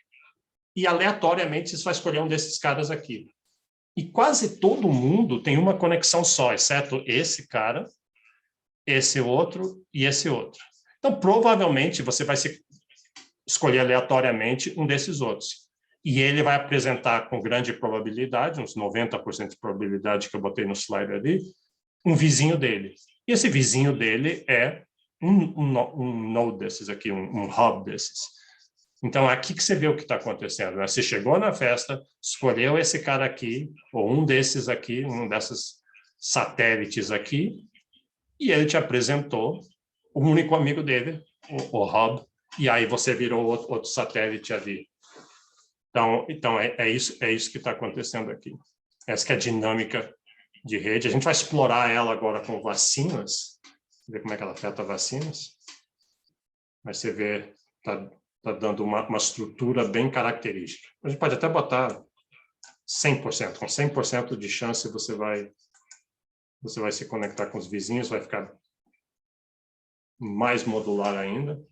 e, aleatoriamente, você vai escolher um desses caras aqui. E quase todo mundo tem uma conexão só, exceto esse cara, esse outro e esse outro. Então, provavelmente, você vai escolher aleatoriamente um desses outros. E ele vai apresentar com grande probabilidade, uns 90% de probabilidade que eu botei no slide ali, um vizinho dele. E esse vizinho dele é um node desses aqui, um hub desses. Então, aqui que você vê o que está acontecendo. Né? Você chegou na festa, escolheu esse cara aqui, ou um desses aqui, um desses satélites aqui, e ele te apresentou o único amigo dele, o hub, e aí você virou outro satélite ali. Então é isso que está acontecendo aqui. Essa que é a dinâmica de rede. A gente vai explorar ela agora com vacinas, ver como é que ela afeta vacinas. Mas você vê, está dando uma estrutura bem característica. A gente pode até botar 100%. Com 100% de chance você vai se conectar com os vizinhos, vai ficar mais modular ainda.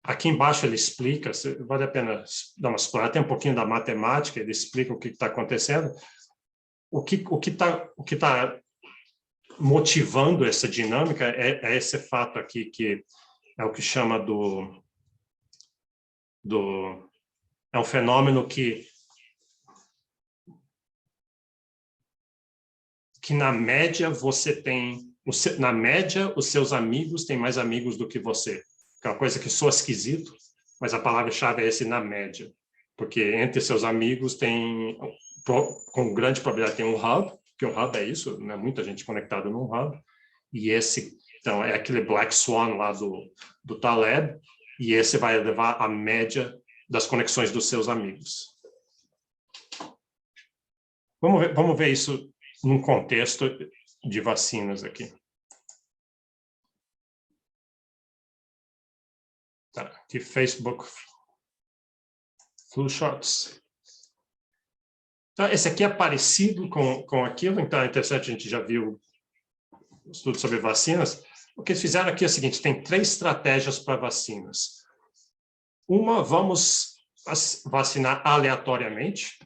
Aqui embaixo ele explica, vale a pena dar uma explorada, tem um pouquinho da matemática, ele explica o que está acontecendo. O que está motivando essa dinâmica é esse fato aqui, que é o que chama é um fenômeno que na média você tem, na média os seus amigos têm mais amigos do que você. Que é uma coisa que soa esquisito, mas a palavra-chave é esse na média. Porque entre seus amigos tem, com grande probabilidade, tem um hub, que um hub é isso, né? Muita gente conectada num hub, e esse, então, é aquele Black Swan lá do Taleb, e esse vai levar a média das conexões dos seus amigos. Vamos ver isso num contexto de vacinas aqui. Tá, aqui Facebook Flu Shots. Então, esse aqui é parecido com aquilo, então é interessante, a gente já viu estudos sobre vacinas. O que eles fizeram aqui é o seguinte, tem 3 estratégias para vacinas. Uma, vamos vacinar aleatoriamente,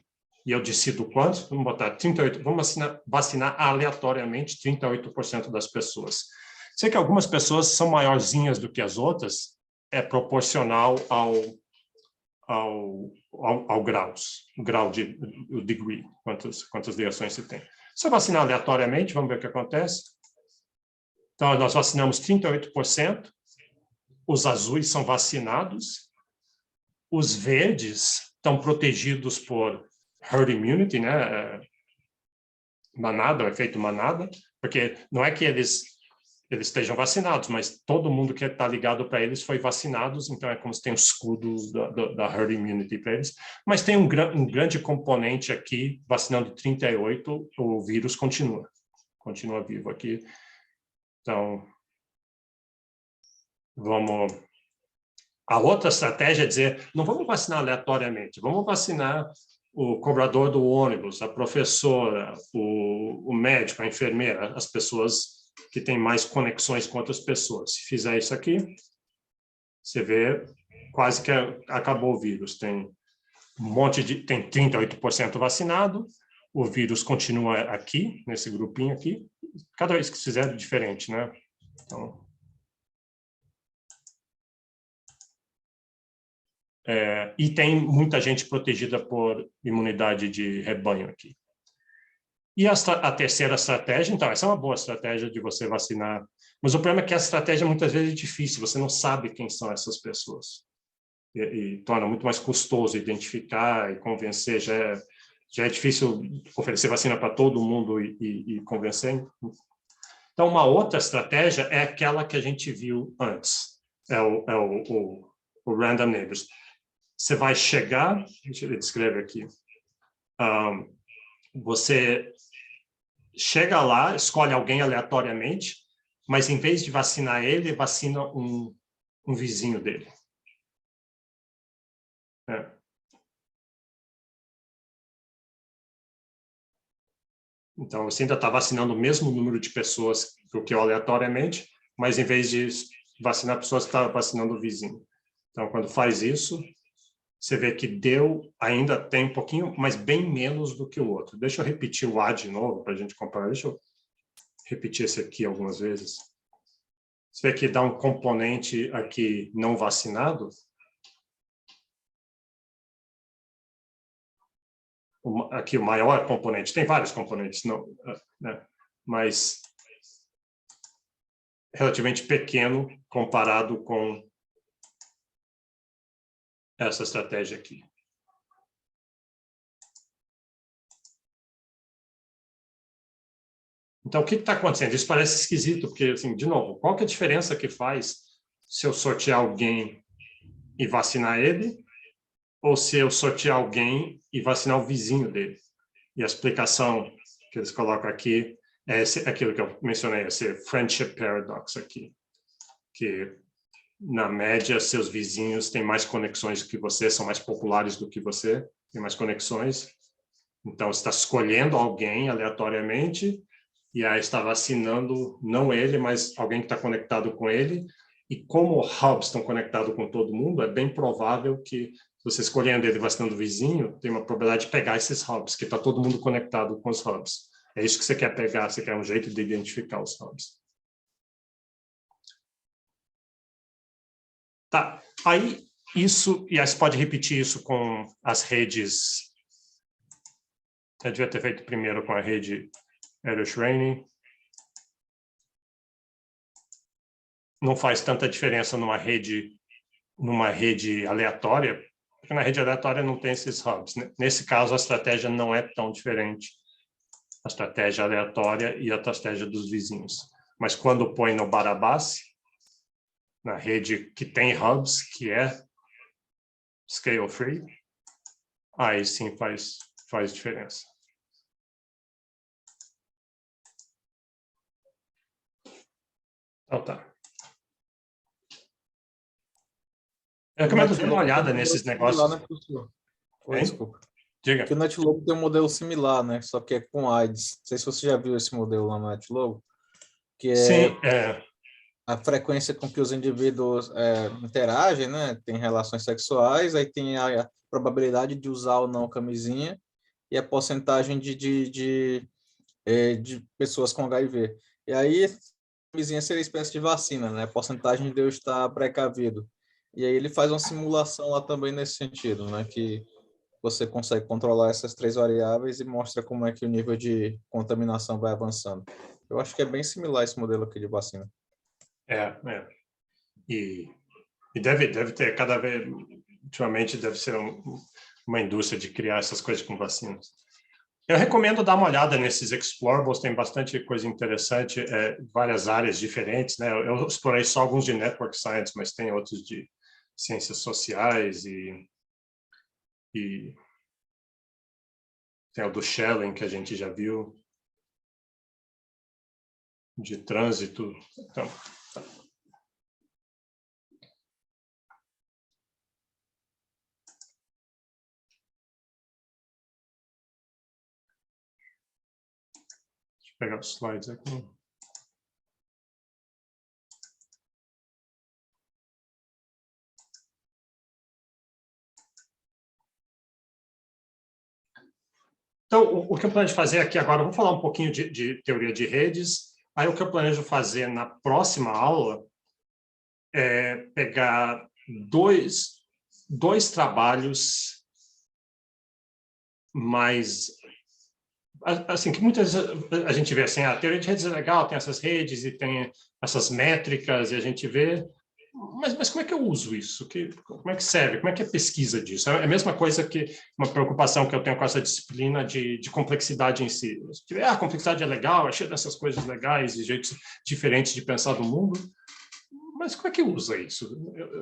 e eu decido quanto, vamos botar 38, vamos vacinar aleatoriamente 38% das pessoas. Sei que algumas pessoas são maiorzinhas do que as outras, é proporcional ao grau de o degree, quantas ligações se tem. Se eu vacinar aleatoriamente, vamos ver o que acontece. Então, nós vacinamos 38%, os azuis são vacinados, os verdes estão protegidos por herd immunity, né? Manada, o efeito manada, porque não é que eles estejam vacinados, mas todo mundo que está ligado para eles foi vacinados, então é como se tem um escudo da herd immunity para eles. Mas tem um grande componente aqui, vacinando 38, o vírus continua vivo aqui. Então, a outra estratégia é dizer, não vamos vacinar aleatoriamente, vamos vacinar o cobrador do ônibus, a professora, o médico, a enfermeira, as pessoas que têm mais conexões com outras pessoas. Se fizer isso aqui, você vê quase que acabou o vírus. Tem tem 38% vacinado, o vírus continua aqui, nesse grupinho aqui, cada vez que fizer diferente, né? Então, e tem muita gente protegida por imunidade de rebanho aqui. E a terceira estratégia, então, essa é uma boa estratégia de você vacinar, mas o problema é que a estratégia muitas vezes é difícil, você não sabe quem são essas pessoas. E torna muito mais custoso identificar e convencer, já é difícil oferecer vacina para todo mundo e convencer. Então, uma outra estratégia é aquela que a gente viu antes, é o Random Neighbors. Você vai chegar, deixa eu descrever aqui, você chega lá, escolhe alguém aleatoriamente, mas em vez de vacinar ele, vacina um vizinho dele. Então, você ainda está vacinando o mesmo número de pessoas do que aleatoriamente, mas em vez de vacinar pessoas, está vacinando o vizinho. Então, quando faz isso, você vê que ainda tem um pouquinho, mas bem menos do que o outro. Deixa eu repetir o A de novo para a gente comparar. Deixa eu repetir esse aqui algumas vezes. Você vê que dá um componente aqui não vacinado. Aqui o maior componente, tem vários componentes, não, né? Mas relativamente pequeno comparado com essa estratégia aqui. Então, o que está acontecendo? Isso parece esquisito, porque, assim, de novo, qual que é a diferença que faz se eu sortear alguém e vacinar ele, ou se eu sortear alguém e vacinar o vizinho dele? E a explicação que eles colocam aqui é aquilo que eu mencionei, esse friendship paradox aqui, que, na média, seus vizinhos têm mais conexões do que você, são mais populares do que você, têm mais conexões. Então, você está escolhendo alguém aleatoriamente e aí está vacinando, não ele, mas alguém que está conectado com ele. E como hubs estão conectados com todo mundo, é bem provável que, você escolhendo ele vacinando o vizinho, tem uma probabilidade de pegar esses hubs, que está todo mundo conectado com os hubs. É isso que você quer pegar, você quer um jeito de identificar os hubs. Tá, aí isso, e aí você pode repetir isso com as redes. Eu devia ter feito primeiro com a rede Ehrlich-Raine. Não faz tanta diferença numa rede aleatória, porque na rede aleatória não tem esses hubs. Nesse caso, a estratégia não é tão diferente, a estratégia aleatória e a estratégia dos vizinhos. Mas quando põe no Barabás, na rede que tem hubs, que é scale free, aí sim faz diferença. Então tá. Eu recomendo dar uma olhada nesses negócios. Né, oi, desculpa. Diga. Que o NetLogo tem um modelo similar, né? Só que é com AIDS. Não sei se você já viu esse modelo lá no NetLogo. Que Sim, a frequência com que os indivíduos interagem, né? Tem relações sexuais, aí tem a probabilidade de usar ou não camisinha e a porcentagem de pessoas com HIV. E aí, a camisinha seria espécie de vacina, né? A porcentagem de eu estar precavido. E aí ele faz uma simulação lá também nesse sentido, né? Que você consegue controlar essas 3 variáveis e mostra como é que o nível de contaminação vai avançando. Eu acho que é bem similar esse modelo aqui de vacina. E deve ter cada vez ultimamente deve ser uma indústria de criar essas coisas com vacinas. Eu recomendo dar uma olhada nesses explorables, tem bastante coisa interessante, várias áreas diferentes, né? Eu explorei só alguns de network science, mas tem outros de ciências sociais e tem o do Schelling, que a gente já viu, de trânsito. Então, deixa eu pegar os slides aqui. Então, o que eu planejo fazer aqui agora, vou falar um pouquinho de teoria de redes. Aí, o que eu planejo fazer na próxima aula é pegar dois trabalhos mais... Assim, que muitas vezes a gente vê assim, a teoria de redes é legal, tem essas redes e tem essas métricas, e a gente vê... Mas como é que eu uso isso? Como é que serve? Como é que é a pesquisa disso? É a mesma coisa que uma preocupação que eu tenho com essa disciplina de complexidade em si. A complexidade é legal, é cheia dessas coisas legais e jeitos diferentes de pensar do mundo, mas como é que usa isso?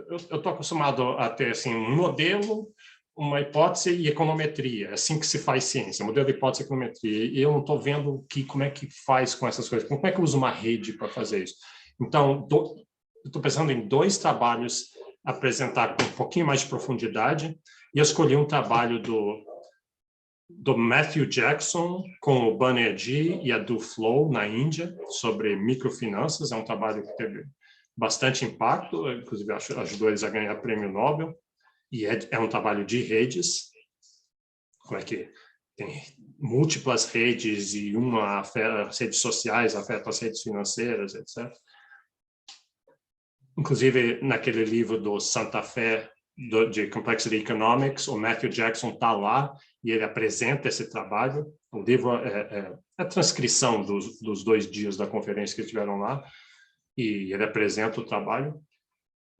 Eu estou acostumado a ter assim, um modelo, uma hipótese e econometria. É assim que se faz ciência, modelo, hipótese e econometria. E eu não estou vendo como é que faz com essas coisas. Como é que eu uso uma rede para fazer isso? Então, estou pensando em dois trabalhos apresentar com um pouquinho mais de profundidade, e eu escolhi um trabalho do Matthew Jackson com o Banerjee e a Duflo na Índia sobre microfinanças. É um trabalho que teve bastante impacto, inclusive ajudou eles a ganhar prêmio Nobel, e é um trabalho de redes, como é que tem múltiplas redes e as redes sociais afetam as redes financeiras, etc. Inclusive, naquele livro do Santa Fe, de Complexity Economics, o Matthew Jackson está lá e ele apresenta esse trabalho. O livro é a transcrição dos 2 dias da conferência que tiveram lá, e ele apresenta o trabalho.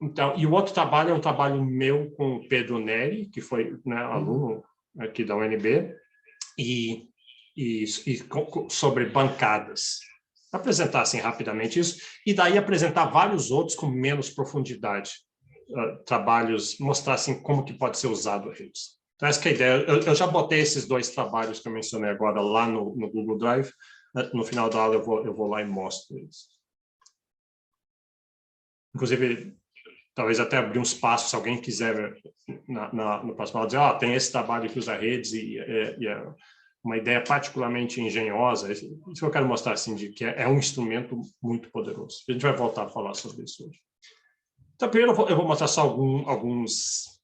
Então, e o outro trabalho é um trabalho meu com o Pedro Neri, que foi, né, aluno aqui da UNB, e sobre bancadas. Apresentar assim rapidamente isso, e daí apresentar vários outros com menos profundidade, trabalhos, mostrar assim como que pode ser usado a redes. Então essa que é a ideia. Eu já botei esses 2 trabalhos que eu mencionei agora lá no Google Drive. No final da aula eu vou lá e mostro eles. Inclusive, talvez até abrir um espaço, se alguém quiser no próximo aula dizer, tem esse trabalho que usa redes e é uma ideia particularmente engenhosa. Isso que eu quero mostrar, assim, de que é um instrumento muito poderoso. A gente vai voltar a falar sobre isso hoje. Então, primeiro eu vou mostrar só alguns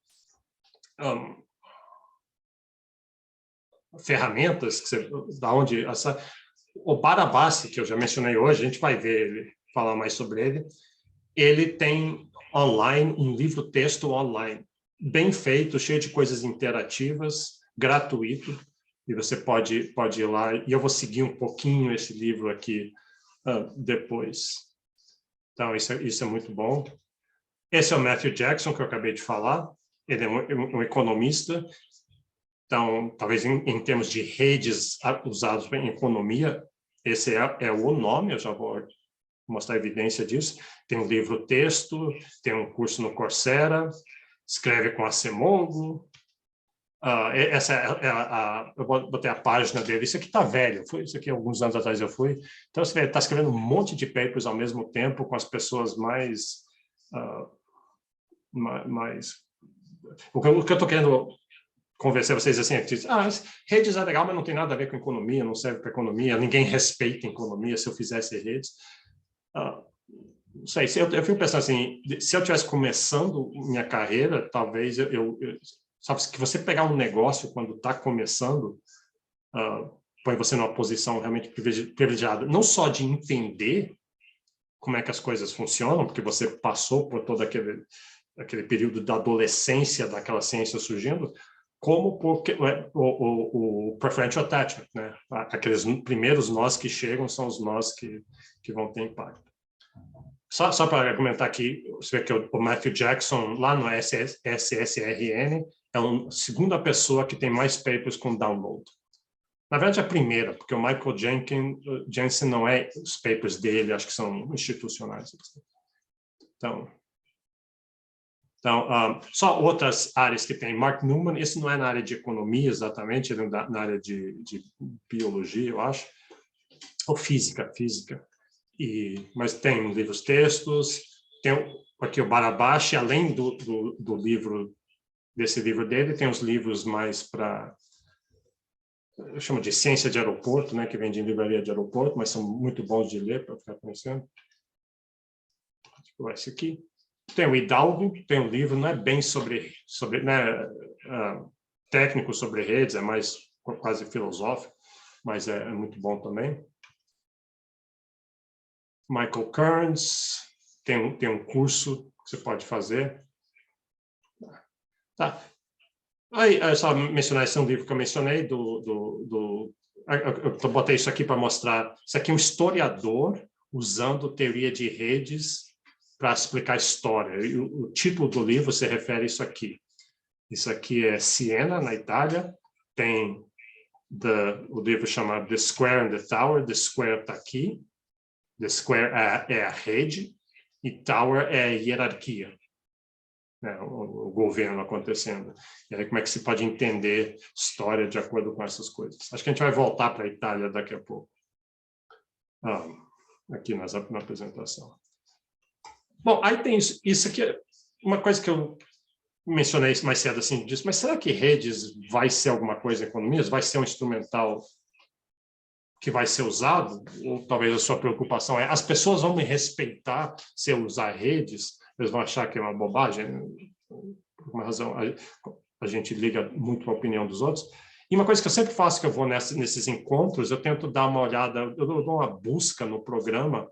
ferramentas da onde o Barabasi, que eu já mencionei hoje, a gente vai ver ele, falar mais sobre ele. Ele tem online um livro-texto online, bem feito, cheio de coisas interativas, gratuito. E você pode ir lá, e eu vou seguir um pouquinho esse livro aqui depois. Então, isso é muito bom. Esse é o Matthew Jackson, que eu acabei de falar. Ele é um economista. Então, talvez em termos de redes usadas em economia, esse é o nome, eu já vou mostrar evidência disso. Tem um livro-texto, tem um curso no Coursera, escreve com a Semongo. Essa eu botei a página dele. Isso aqui está velho, isso aqui alguns anos atrás eu fui. Então, você está escrevendo um monte de papers ao mesmo tempo com as pessoas mais... O que eu estou querendo convencer vocês assim, é que redes é legal, mas não tem nada a ver com economia, não serve para economia, ninguém respeita a economia se eu fizesse redes. Não sei, eu fico pensando assim, se eu estivesse começando minha carreira, talvez sabe, que você pegar um negócio quando está começando, põe você numa posição realmente privilegiada, não só de entender como é que as coisas funcionam, porque você passou por todo aquele período da adolescência daquela ciência surgindo, como porque o preferential attachment, né? Aqueles primeiros nós que chegam são os nós que vão ter impacto. Só para comentar aqui, você vê que o Matthew Jackson, lá no SSRN, é a segunda pessoa que tem mais papers com download. Na verdade, a primeira, porque o Michael Jensen não é os papers dele, acho que são institucionais. Então só outras áreas que tem. Mark Newman, esse não é na área de economia exatamente, ele é na área de biologia, eu acho, ou física. Mas tem livros textos, tem aqui o Barabashi, além do livro, desse livro dele, tem os livros mais para, eu chamo de ciência de aeroporto, né, que vem de livraria de aeroporto, mas são muito bons de ler para ficar conhecendo. Esse aqui. Tem o Hidalgo, tem um livro, não é bem sobre né, técnico sobre redes, é mais quase filosófico, mas é muito bom também. Michael Kearns, tem um curso que você pode fazer. Tá. Aí, só mencionar esse livro que eu mencionei, eu botei isso aqui para mostrar. Isso aqui é um historiador usando teoria de redes para explicar a história. E o título do livro se refere a isso aqui. Isso aqui é Siena, na Itália. Tem o livro chamado The Square and the Tower. The Square está aqui. The Square é a rede e Tower é a hierarquia. O governo acontecendo. E aí como é que se pode entender história de acordo com essas coisas? Acho que a gente vai voltar para a Itália daqui a pouco. Aqui na apresentação. Bom, aí tem isso aqui, uma coisa que eu mencionei mais cedo, assim, disso, mas será que redes vai ser alguma coisa em economia? Vai ser um instrumental que vai ser usado? Ou talvez a sua preocupação é, as pessoas vão me respeitar se eu usar redes? Eles vão achar que é uma bobagem? Por uma razão, a gente liga muito a opinião dos outros. E uma coisa que eu sempre faço, que eu vou nesses encontros, eu tento dar uma olhada, eu dou uma busca no programa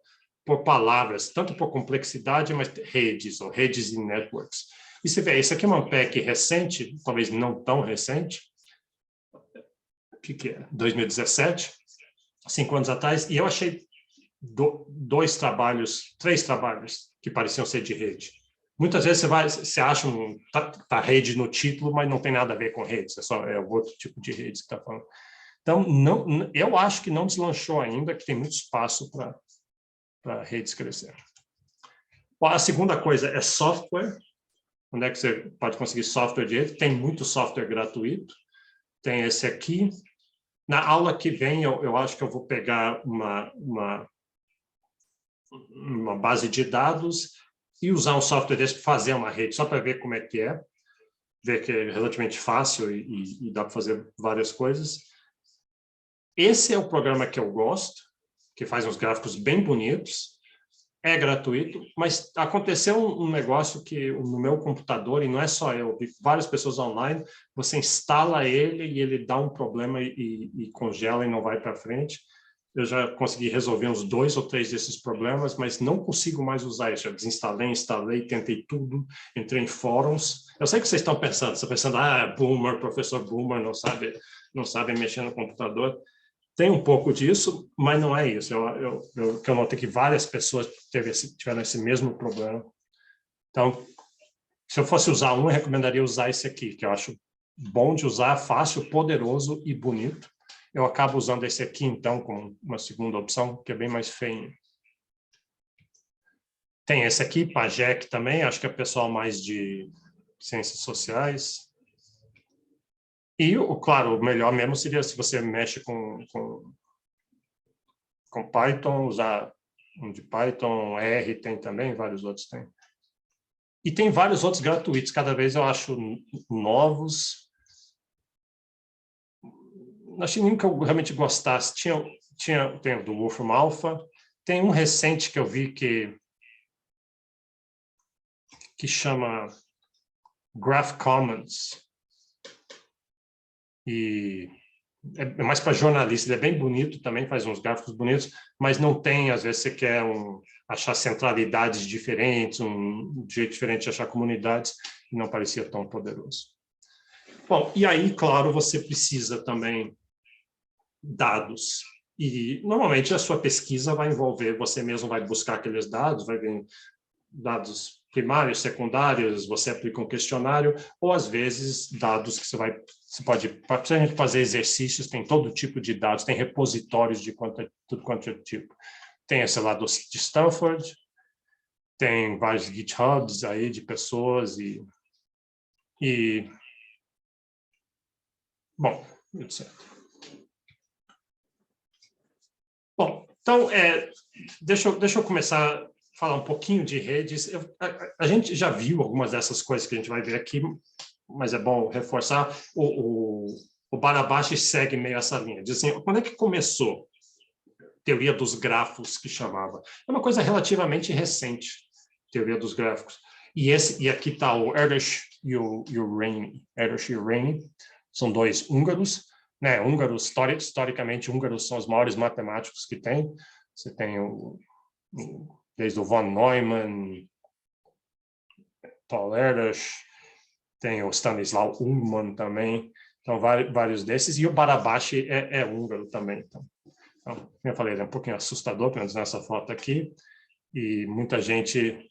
por palavras, tanto por complexidade, mas redes, ou redes e networks. E você vê, isso aqui é uma PEC recente, talvez não tão recente, que é 2017, 5 anos atrás, e eu achei três trabalhos que pareciam ser de rede. Muitas vezes você acha tá rede no título, mas não tem nada a ver com redes, é outro tipo de redes que está falando. Então, eu acho que não deslanchou ainda, que tem muito espaço para redes crescer. Bom, a segunda coisa é software. Onde é que você pode conseguir software de rede? Tem muito software gratuito. Tem esse aqui. Na aula que vem, eu acho que eu vou pegar uma base de dados e usar um software desse para fazer uma rede, só para ver como é que é. Ver que é relativamente fácil e dá para fazer várias coisas. Esse é o programa que eu gosto, que faz uns gráficos bem bonitos, é gratuito, mas aconteceu um negócio que no meu computador, e não é só eu, vi várias pessoas online, você instala ele e ele dá um problema e congela e não vai para frente. Eu já consegui resolver uns 2 ou 3 desses problemas, mas não consigo mais usar isso. Eu desinstalei, instalei, tentei tudo, entrei em fóruns. Eu sei que vocês estão pensando, boomer, professor boomer, não sabe mexer no computador. Tem um pouco disso, mas não é isso. Eu notei que várias pessoas tiveram esse mesmo problema. Então, se eu fosse usar eu recomendaria usar esse aqui, que eu acho bom de usar, fácil, poderoso e bonito. Eu acabo usando esse aqui, então, como uma segunda opção, que é bem mais feio. Tem esse aqui, Pajek também, acho que é pessoal mais de ciências sociais. E, claro, o melhor mesmo seria se você mexe com Python, usar um de Python, R tem também, vários outros tem. E tem vários outros gratuitos, cada vez eu acho novos. Não achei nenhum que eu realmente gostasse. Tem o do Wolfram Alpha, tem um recente que eu vi que chama Graph Commons. E é mais para jornalista, ele é bem bonito também, faz uns gráficos bonitos, mas não tem, às vezes você quer achar centralidades diferentes, um jeito diferente de achar comunidades, e não parecia tão poderoso. Bom, e aí, claro, você precisa também dados. E, normalmente, a sua pesquisa vai envolver, você mesmo vai buscar aqueles dados, vai ver dados primários, secundários, você aplica um questionário, ou, às vezes, dados que você pode, para a gente fazer exercícios, tem todo tipo de dados, tem repositórios de tudo quanto é tipo. Tem esse lá de Stanford, tem vários GitHubs aí de pessoas bom, etc. Bom, então, deixa eu começar a falar um pouquinho de redes. A gente já viu algumas dessas coisas que a gente vai ver aqui, mas é bom reforçar. O Barabashi segue meio essa linha. Diz assim, quando é que começou a teoria dos grafos, que chamava? É uma coisa relativamente recente, teoria dos gráficos. E aqui está o Erdős e o Rényi. Erdős e o Rényi são dois húngaros, né? Húngaros, historicamente, húngaros são os maiores matemáticos que tem. Você tem desde o von Neumann, Paul Erdős, tem o Stanislaw Ullmann também, então vários desses, e o Barabashi é húngaro também. Então, como eu falei, ele é um pouquinho assustador, pelo menos nessa foto aqui, e muita gente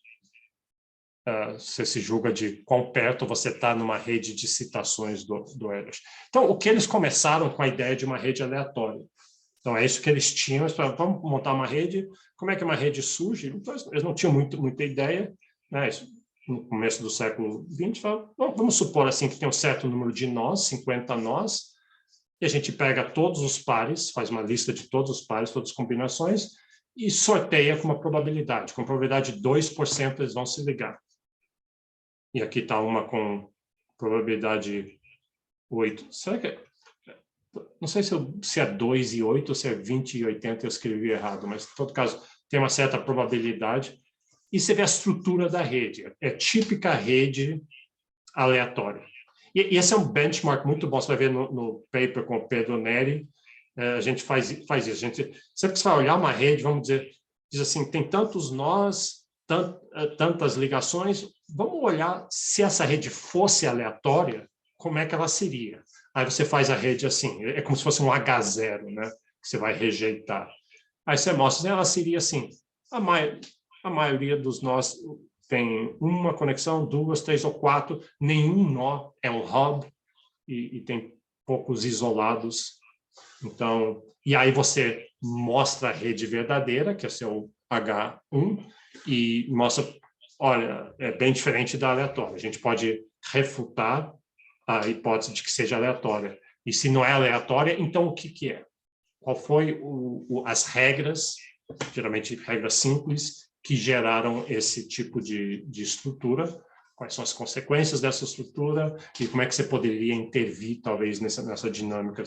você se julga de quão perto você está numa rede de citações do Erdős. Então, o que eles começaram com a ideia de uma rede aleatória. Então, é isso que eles tinham, vamos montar uma rede. Como é que uma rede surge? Então, eles não tinham muita ideia, né? Isso, no começo do século XX, vamos supor assim que tem um certo número de nós, 50 nós, e a gente pega todos os pares, faz uma lista de todos os pares, todas as combinações, e sorteia com uma probabilidade. Com probabilidade de 2% eles vão se ligar. E aqui está uma com probabilidade 8. Será que não sei se é 2 e 8 ou se é 20 e 80, eu escrevi errado, mas, em todo caso, tem uma certa probabilidade. E você vê a estrutura da rede. É típica rede aleatória. E esse é um benchmark muito bom. Você vai ver no paper com o Pedro Neri. A gente faz isso. Sempre que você vai olhar uma rede, vamos dizer, diz assim, tem tantos nós, tantas ligações. Vamos olhar se essa rede fosse aleatória, como é que ela seria. Aí você faz a rede assim, é como se fosse um H0, né? Que você vai rejeitar. Aí você mostra, ela seria assim, a maioria dos nós tem uma conexão, 2, 3 ou 4, nenhum nó é um hub e tem poucos isolados. Então, e aí você mostra a rede verdadeira, que é seu H1, e mostra, olha, é bem diferente da aleatória. A gente pode refutar a hipótese de que seja aleatória. E se não é aleatória, então o que é? Qual foi as regras, geralmente regras simples, que geraram esse tipo de estrutura? Quais são as consequências dessa estrutura? E como é que você poderia intervir, talvez, nessa dinâmica,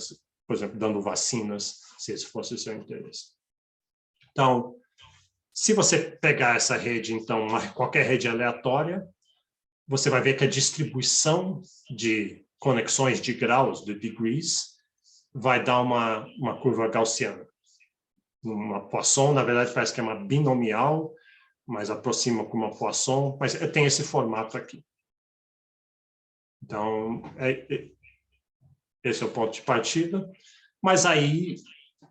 por exemplo, dando vacinas, se esse fosse o seu interesse? Então, se você pegar essa rede, então, qualquer rede aleatória, você vai ver que a distribuição de conexões de graus, de degrees, vai dar uma curva gaussiana. Uma Poisson, na verdade, parece que é uma binomial, mas aproxima com uma Poisson, mas tem esse formato aqui. Então, esse é o ponto de partida. Mas aí,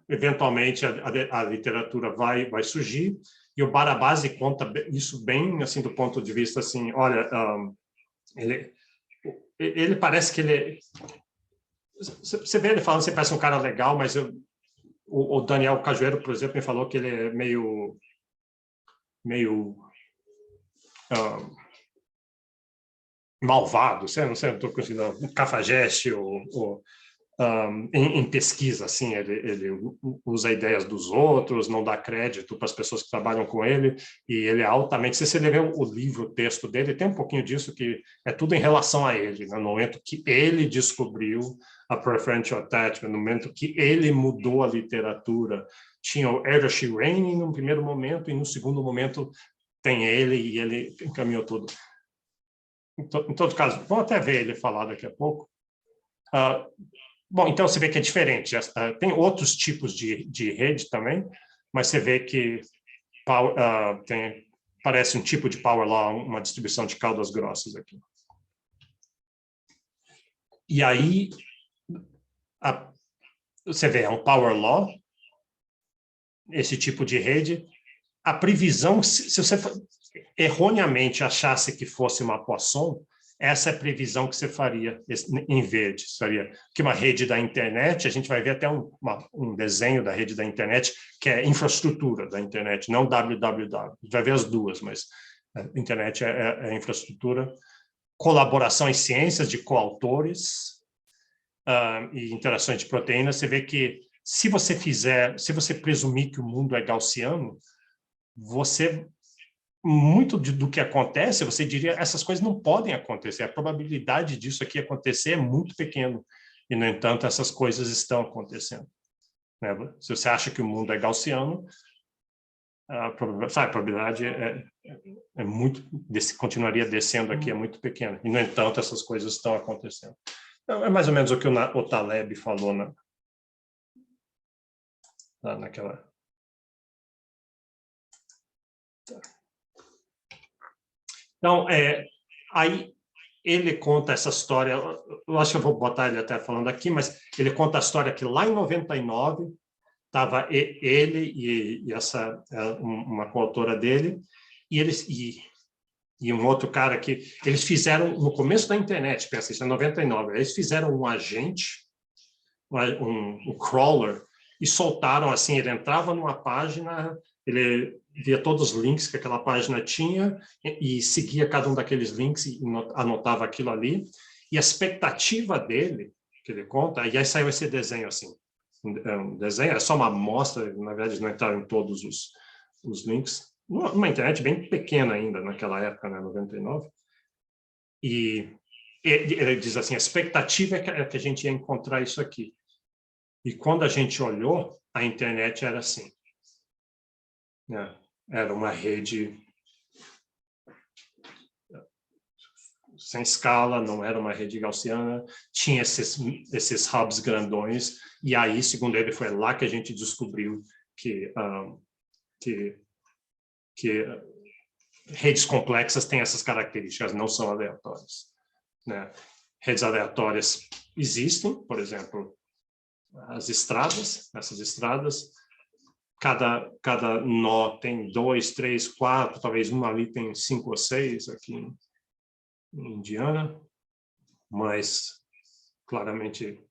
eventualmente, a literatura vai surgir, e o Barabasi conta isso bem, assim, do ponto de vista, assim, olha, ele parece que ele... Você vê ele falando, você parece um cara legal, mas o Daniel Cajueiro, por exemplo, me falou que ele é meio malvado, não sei, não estou conseguindo, um cafajeste em pesquisa, assim, ele usa ideias dos outros, não dá crédito para as pessoas que trabalham com ele, e ele é altamente... Se você ler o livro, o texto dele, tem um pouquinho disso, que é tudo em relação a ele, né? No momento que ele descobriu a preferential attachment, no momento que ele mudou a literatura, tinha o Erdős e Rényi no primeiro momento, e no segundo momento tem ele, e ele encaminhou tudo. Em todo caso, vamos até ver ele falar daqui a pouco. Bom, então você vê que é diferente. Tem outros tipos de rede também, mas você vê que parece um tipo de power law, uma distribuição de caudas grossas aqui. E aí, você vê, é um power law, esse tipo de rede, a previsão, se você erroneamente achasse que fosse uma Poisson, essa é a previsão que você faria em verde. Seria que uma rede da internet, a gente vai ver até um desenho da rede da internet, que é infraestrutura da internet, não www. A gente vai ver as duas, mas a internet é infraestrutura. Colaboração em ciências de coautores e interações de proteínas. Você vê que se você presumir que o mundo é gaussiano, muito do que acontece, você diria, essas coisas não podem acontecer. A probabilidade disso aqui acontecer é muito pequena. E, no entanto, essas coisas estão acontecendo. Né? Se você acha que o mundo é gaussiano, a probabilidade é muito, continuaria descendo aqui, é muito pequena. E, no entanto, essas coisas estão acontecendo. Então, é mais ou menos o que o Taleb falou naquela... Então, aí ele conta essa história, eu acho que eu vou botar ele até falando aqui, mas ele conta a história que lá em 99 estava ele e uma coautora dele, e um outro cara que eles fizeram, no começo da internet, pensa, isso é 99, eles fizeram um agente, um crawler, e soltaram assim, ele entrava numa página, ele via todos os links que aquela página tinha e seguia cada um daqueles links e anotava aquilo ali. E a expectativa dele, que ele conta, e aí saiu esse desenho assim. Um desenho, é só uma amostra, na verdade não entraram em todos os links. Numa internet bem pequena ainda, naquela época, né, 99. E ele diz assim, a expectativa é que a gente ia encontrar isso aqui. E quando a gente olhou, a internet era assim. Né? Era uma rede sem escala, não era uma rede gaussiana, tinha esses hubs grandões, e aí, segundo ele, foi lá que a gente descobriu que redes complexas têm essas características, não são aleatórias. Né? Redes aleatórias existem, por exemplo, essas estradas, cada nó tem 2, 3, 4, talvez uma ali tem 5 ou 6 aqui em Indiana, mas claramente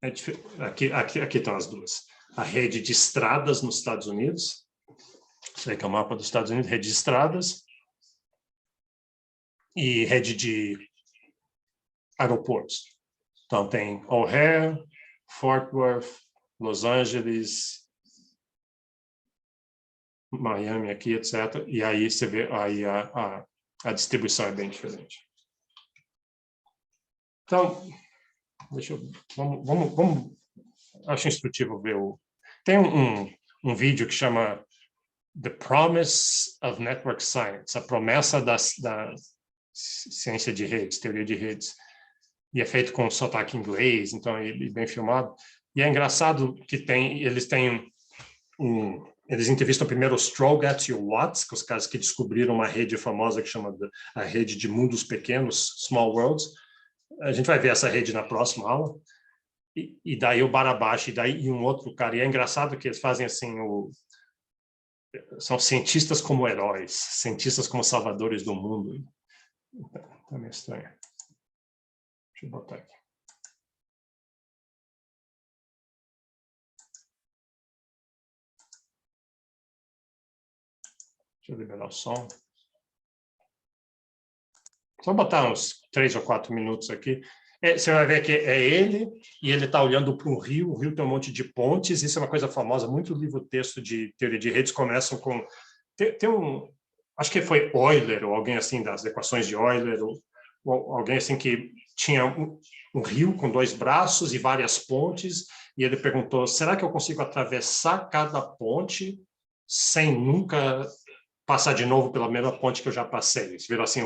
é diferente. Aqui estão as duas. A rede de estradas nos Estados Unidos, isso aí que é o mapa dos Estados Unidos, rede de estradas e rede de aeroportos. Então tem O'Hare, Fort Worth, Los Angeles, Miami aqui, etc. E aí você vê, aí a distribuição é bem diferente. Então, vamos acho instrutivo ver tem um vídeo que chama The Promise of Network Science, a promessa da ciência de redes, teoria de redes. E é feito com sotaque inglês, então é bem filmado. E é engraçado que eles têm eles entrevistam primeiro o Strogatz e o Watts, que os caras que descobriram uma rede famosa que chama a rede de mundos pequenos, Small Worlds. A gente vai ver essa rede na próxima aula. E daí o Barabashi, e um outro cara. E é engraçado que eles fazem assim, são cientistas como heróis, cientistas como salvadores do mundo. Tá meio estranho. Deixa eu botar aqui. Deixa eu liberar o som. Só botar uns 3 ou 4 minutos aqui. Você vai ver que é ele, e ele está olhando para um rio. O rio tem um monte de pontes. Isso é uma coisa famosa. Muito livro-texto de teoria de redes começam com... acho que foi Euler, ou alguém assim, das equações de Euler, ou alguém assim que tinha um rio com 2 braços e várias pontes, e ele perguntou, será que eu consigo atravessar cada ponte sem nunca passar de novo pela mesma ponte que eu já passei? Isso virou assim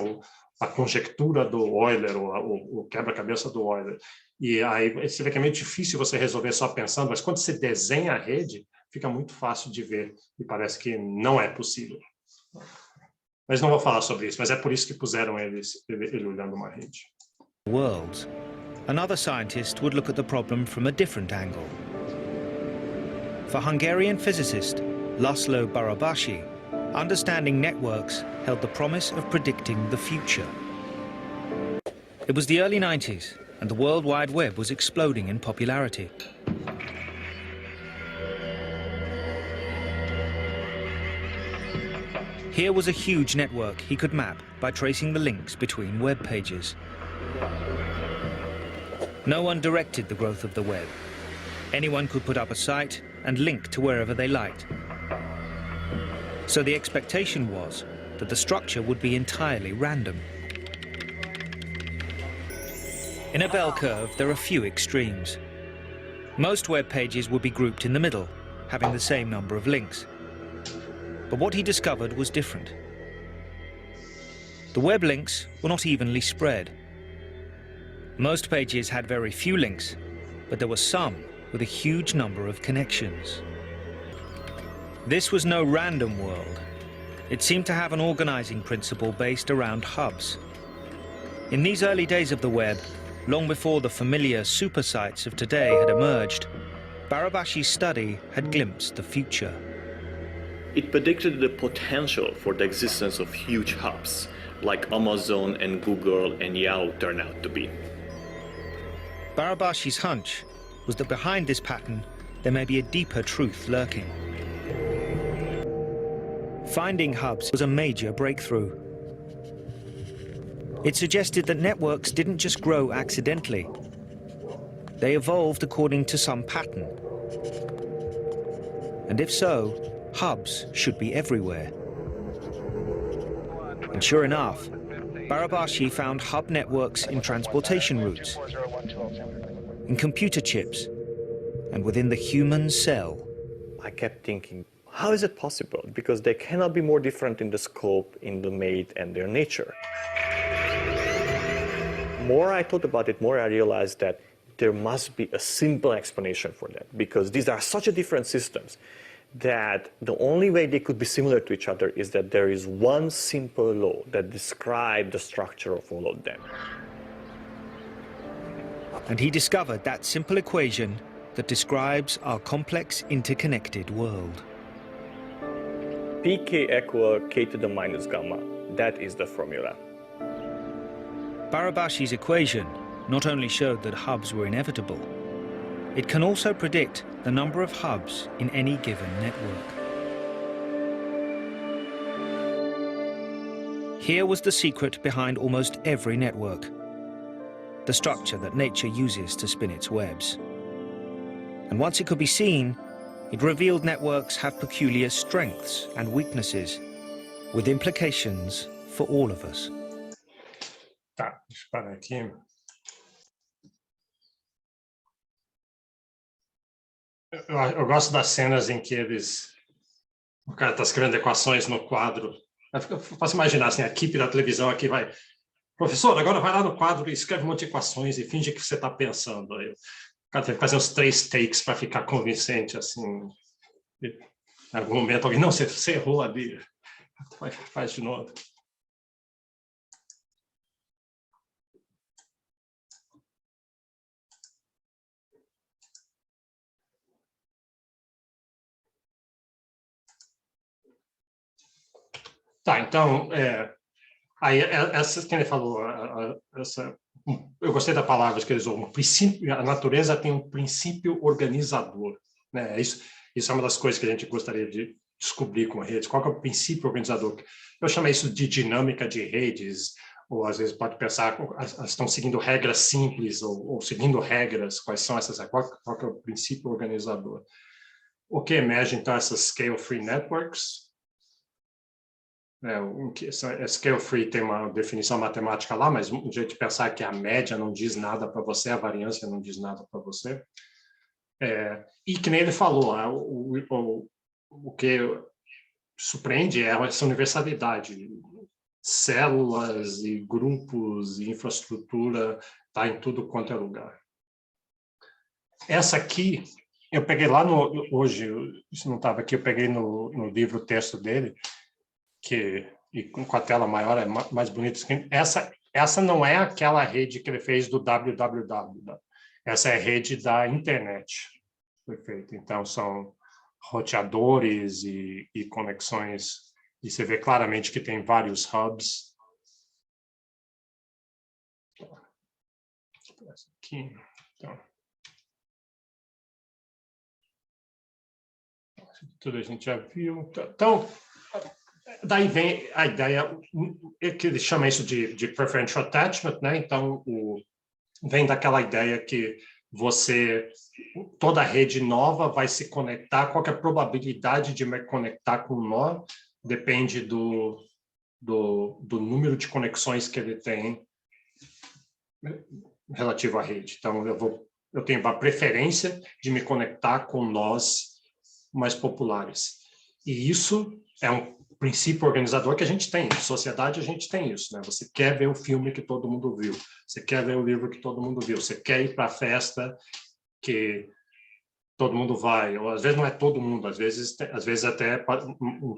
a conjectura do Euler, ou o quebra-cabeça do Euler. E aí você vê que é meio difícil você resolver só pensando, mas quando você desenha a rede, fica muito fácil de ver, e parece que não é possível. Mas não vou falar sobre isso, mas é por isso que puseram ele olhando uma rede. Worlds. Another scientist would look at the problem from a different angle. For Hungarian physicist Laszlo Barabashi, understanding networks held the promise of predicting the future. It was the early 90s, and the World Wide Web was exploding in popularity. Here was a huge network he could map by tracing the links between web pages. No one directed the growth of the web. Anyone could put up a site and link to wherever they liked. So the expectation was that the structure would be entirely random. In a bell curve, there are few extremes. Most web pages would be grouped in the middle, having the same number of links. But what he discovered was different. The web links were not evenly spread. Most pages had very few links, but there were some with a huge number of connections. This was no random world. It seemed to have an organizing principle based around hubs. In these early days of the web, long before the familiar super sites of today had emerged, Barabashi's study had glimpsed the future. It predicted the potential for the existence of huge hubs, like Amazon and Google and Yahoo turned out to be. Barabashi's hunch was that behind this pattern, there may be a deeper truth lurking. Finding hubs was a major breakthrough. It suggested that networks didn't just grow accidentally. They evolved according to some pattern. And if so, hubs should be everywhere. And sure enough, Barabashi found hub networks in transportation routes, in computer chips, and within the human cell. I kept thinking, how is it possible? Because they cannot be more different in the scope, in the mate, and their nature. More I thought about it, more I realized that there must be a simple explanation for that, because these are such a different systems that the only way they could be similar to each other is that there is one simple law that describes the structure of all of them. And he discovered that simple equation that describes our complex interconnected world. Pk equal k to the minus gamma. That is the formula. Barabashi's equation not only showed that hubs were inevitable, it can also predict the number of hubs in any given network. Here was the secret behind almost every network, the structure that nature uses to spin its webs. And once it could be seen, it revealed networks have peculiar strengths and weaknesses, with implications for all of us. Tá, deixa eu parar aqui. Eu gosto das cenas em que o cara está escrevendo equações no quadro. Eu posso imaginar assim, a equipe da televisão aqui vai, professor, agora vai lá no quadro e escreve um monte de equações e finge que você está pensando. Aí, o cara tem que fazer uns 3 takes para ficar convincente, assim. Em algum momento alguém, não, você errou ali. Faz de novo. Tá, então, aí essa que ele falou, eu gostei da palavra que ele usou, a natureza tem um princípio organizador, né? Isso é uma das coisas que a gente gostaria de descobrir com redes. Qual que é o princípio organizador? Eu chamo isso de dinâmica de redes, ou às vezes pode pensar, elas estão seguindo regras simples, ou seguindo regras, quais são essas, qual que é o princípio organizador? O que emerge, então, essas scale-free networks. Scale-free tem uma definição matemática lá, mas um jeito de pensar é que a média não diz nada para você, a variância não diz nada para você. E que nem ele falou, o que surpreende é essa universalidade. Células e grupos e infraestrutura está em tudo quanto é lugar. Essa aqui, eu peguei lá hoje, isso não estava aqui, eu peguei no livro o texto dele, e com a tela maior é mais bonito. Essa não é aquela rede que ele fez do www. Essa é a rede da internet. Perfeito. Então, são roteadores e conexões, e você vê claramente que tem vários hubs. Aqui, então. Tudo a gente já viu. Então, daí vem a ideia, que ele chama isso de preferential attachment, né? Então, vem daquela ideia que toda rede nova vai se conectar, qual que é a probabilidade de me conectar com um nó, depende do número de conexões que ele tem relativo à rede. Então, eu tenho a preferência de me conectar com nós mais populares. E isso é um princípio organizador que a gente tem. Em sociedade, a gente tem isso, né? Você quer ver o filme que todo mundo viu. Você quer ver o livro que todo mundo viu. Você quer ir para a festa que todo mundo vai. Ou, às vezes, não é todo mundo. Às vezes até,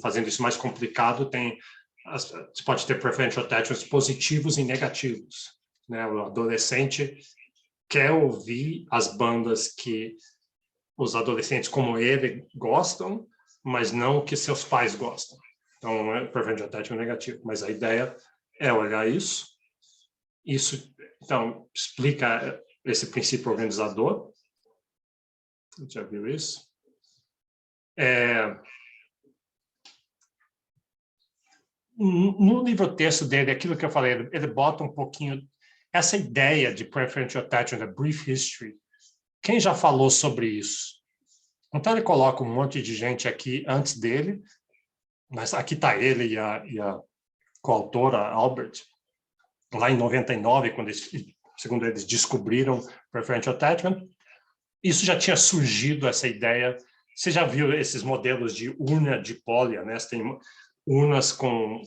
fazendo isso mais complicado, você pode ter preferential attachments positivos e negativos, né? O adolescente quer ouvir as bandas que os adolescentes como ele gostam, mas não que seus pais gostam. Então, é preferential attachment negativo. Mas a ideia é olhar isso. Isso, então, explica esse princípio organizador. Já viu isso? No livro texto dele, aquilo que eu falei, ele bota um pouquinho essa ideia de preferential attachment, a brief history. Quem já falou sobre isso? Então, ele coloca um monte de gente aqui antes dele, mas aqui está ele e a coautora, Albert, lá em 99, quando segundo eles descobriram preferential attachment. Isso já tinha surgido, essa ideia. Você já viu esses modelos de urna dipólia, né? Você tem urnas com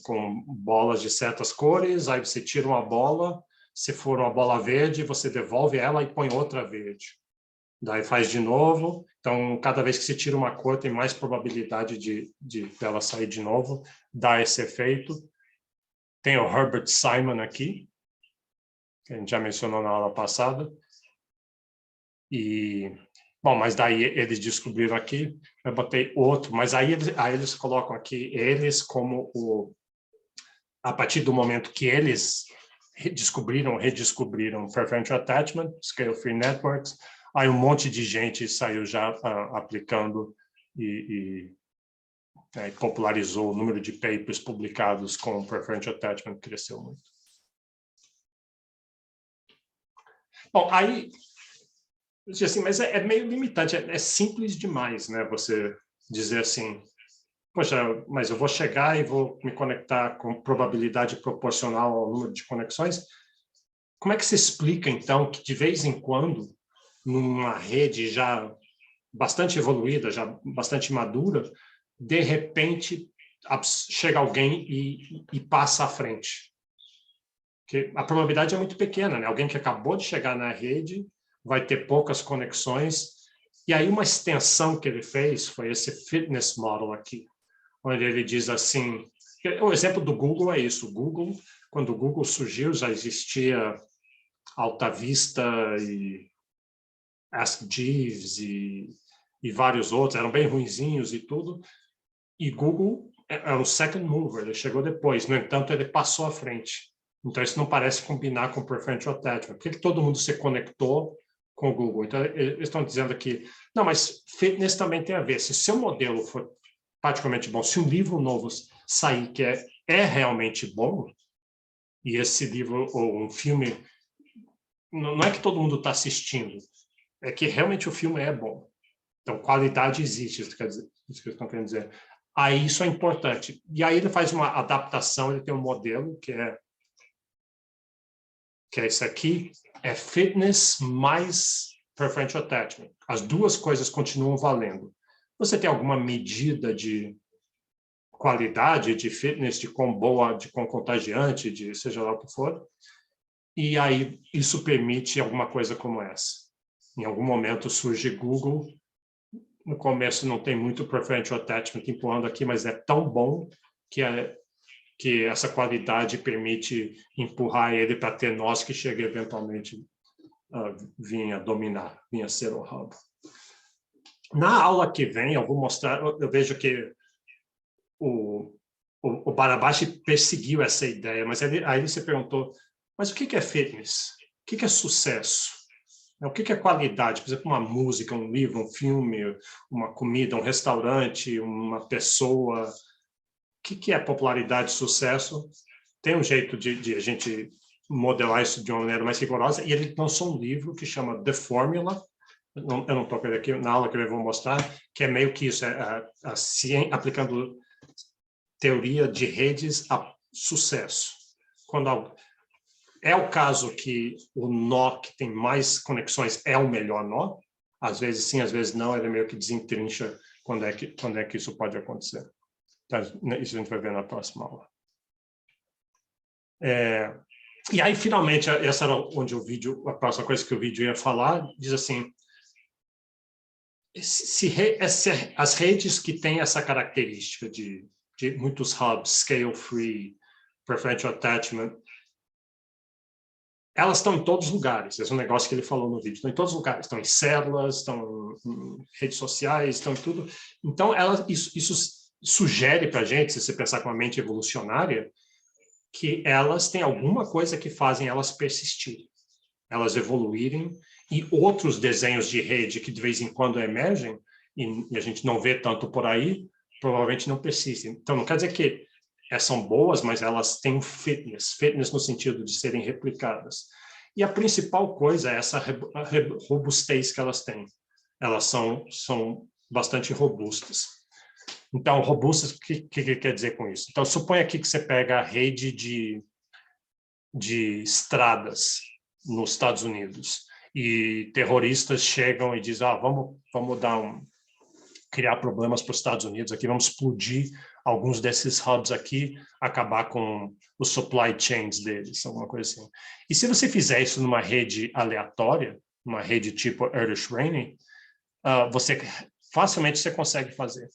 bolas de certas cores, aí você tira uma bola, se for uma bola verde, você devolve ela e põe outra verde. Daí faz de novo. Então, cada vez que se tira uma cor, tem mais probabilidade dela sair de novo, dá esse efeito. Tem o Herbert Simon aqui, que a gente já mencionou na aula passada. Bom, mas daí eles descobriram aqui, eu botei outro, mas aí eles colocam aqui eles como a partir do momento que eles redescobriram preferential attachment, scale-free networks, aí um monte de gente saiu já aplicando e popularizou. O número de papers publicados com preferential attachment cresceu muito. Bom, aí, assim, mas é meio limitante, é simples demais, né? Você dizer assim, poxa, mas eu vou chegar e vou me conectar com probabilidade proporcional ao número de conexões. Como é que se explica, então, que de vez em quando, numa rede já bastante evoluída, já bastante madura, de repente chega alguém e passa à frente? Porque a probabilidade é muito pequena, né? Alguém que acabou de chegar na rede vai ter poucas conexões. E aí uma extensão que ele fez foi esse fitness model aqui, onde ele diz assim, o exemplo do Google é isso. O Google, quando o Google surgiu, já existia Alta Vista e Ask Jeeves e vários outros, eram bem ruinzinhos e tudo. E Google é um second mover, ele chegou depois. No entanto, ele passou à frente. Então, isso não parece combinar com preferential attachment. Por que todo mundo se conectou com o Google? Então, eles estão dizendo aqui, não, mas fitness também tem a ver. Se seu modelo for particularmente bom, se um livro novo sair que é realmente bom, e esse livro ou um filme, não é que todo mundo está assistindo, é que realmente o filme é bom. Então, qualidade existe, isso que eles estão querendo dizer. Aí isso é importante. E aí ele faz uma adaptação, ele tem um modelo que é esse aqui, é fitness mais preferential attachment. As duas coisas continuam valendo. Você tem alguma medida de qualidade, de fitness, de quão boa, de quão contagiante, de seja lá o que for, e aí isso permite alguma coisa como essa. Em algum momento surge Google, no começo não tem muito preferential attachment empurrando aqui, mas é tão bom que essa qualidade permite empurrar ele para ter nós que chega eventualmente vinha dominar, vinha ser o hub. Na aula que vem, eu vou mostrar, eu vejo que o Barabashi perseguiu essa ideia, mas aí ele se perguntou, mas o que é fitness? O que é sucesso? O que é qualidade? Por exemplo, uma música, um livro, um filme, uma comida, um restaurante, uma pessoa. O que é popularidade, sucesso? Tem um jeito de a gente modelar isso de uma maneira mais rigorosa, e ele lançou um livro que chama The Formula. Eu não estou aqui na aula que eu vou mostrar, que é meio que isso, aplicando teoria de redes a sucesso. Quando é o caso que o nó que tem mais conexões é o melhor nó, às vezes sim, às vezes não, ele meio que desentrincha quando é que isso pode acontecer. Então, isso a gente vai ver na próxima aula. E aí, finalmente, essa era onde a próxima coisa que o vídeo ia falar, diz assim, as redes que têm essa característica de muitos hubs, scale-free, preferential attachment, elas estão em todos os lugares. Esse é um negócio que ele falou no vídeo. Estão em todos os lugares. Estão em células, estão em redes sociais, estão em tudo. Então, isso sugere para a gente, se você pensar com uma mente evolucionária, que elas têm alguma coisa que fazem elas persistirem, elas evoluírem, e outros desenhos de rede que de vez em quando emergem, e a gente não vê tanto por aí, provavelmente não persistem. Então, não quer dizer que são boas, mas elas têm fitness no sentido de serem replicadas. E a principal coisa é essa robustez que elas têm. Elas são bastante robustas. Então, robustas, o que quer dizer com isso? Então, suponha aqui que você pega a rede de estradas nos Estados Unidos e terroristas chegam e dizem, vamos criar problemas para os Estados Unidos aqui, vamos explodir alguns desses hubs aqui, acabar com os supply chains deles, alguma coisa assim. E se você fizer isso numa rede aleatória, uma rede tipo Erdős-Rényi, facilmente você consegue fazer.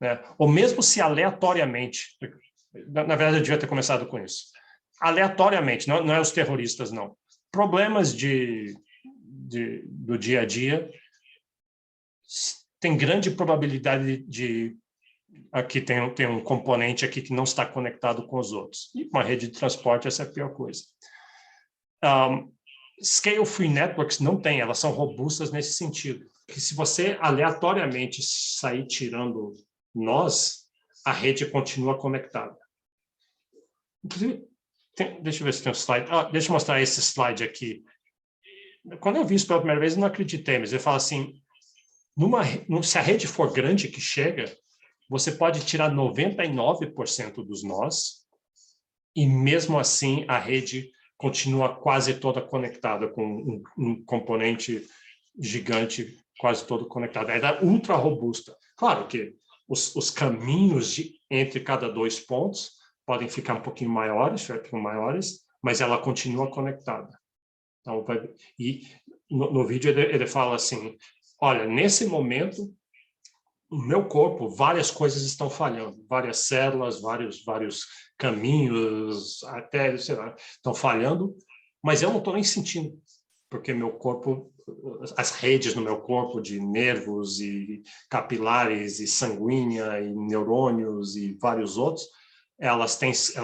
Né? Ou mesmo se aleatoriamente, na verdade eu devia ter começado com isso, aleatoriamente, não é os terroristas, não. Problemas do dia a dia tem grande probabilidade de aqui tem um componente aqui que não está conectado com os outros. E uma rede de transporte, essa é a pior coisa. Scale-free networks não tem, elas são robustas nesse sentido. Que se você aleatoriamente sair tirando nós, a rede continua conectada. Inclusive, deixa eu ver se tem um slide. Deixa eu mostrar esse slide aqui. Quando eu vi isso pela primeira vez, eu não acreditei, mas ele fala assim, se a rede for grande que chega, você pode tirar 99% dos nós e mesmo assim a rede continua quase toda conectada com um componente gigante quase todo conectado. Ela é ultra robusta. Claro que os caminhos entre cada dois pontos podem ficar um pouquinho maiores, mas ela continua conectada. Então, e no vídeo ele fala assim, olha, nesse momento, no meu corpo, várias coisas estão falhando, várias células, vários caminhos, até, sei lá, estão falhando, mas eu não estou nem sentindo, porque meu corpo, as redes no meu corpo de nervos e capilares e sanguínea e neurônios e vários outros, elas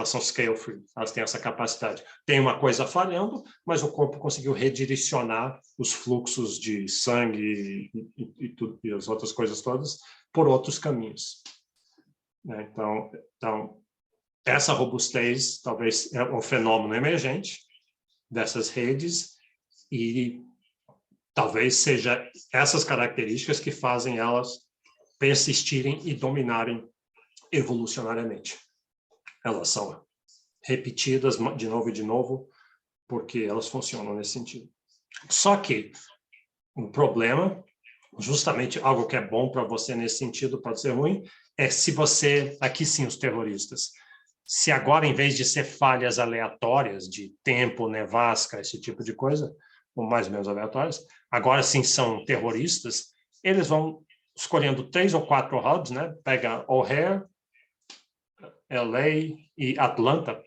são scale-free, elas têm essa capacidade. Tem uma coisa falhando, mas o corpo conseguiu redirecionar os fluxos de sangue e as outras coisas todas por outros caminhos. Então, essa robustez talvez é um fenômeno emergente dessas redes e talvez seja essas características que fazem elas persistirem e dominarem evolucionariamente. Elas são repetidas de novo e de novo, porque elas funcionam nesse sentido. Só que o problema, justamente algo que é bom para você nesse sentido, pode ser ruim, é se você, aqui sim os terroristas, se agora em vez de ser falhas aleatórias de tempo, nevasca, esse tipo de coisa, ou mais ou menos aleatórias, agora sim são terroristas, eles vão escolhendo 3 ou 4 hubs, né? Pega O'Hare, LA e Atlanta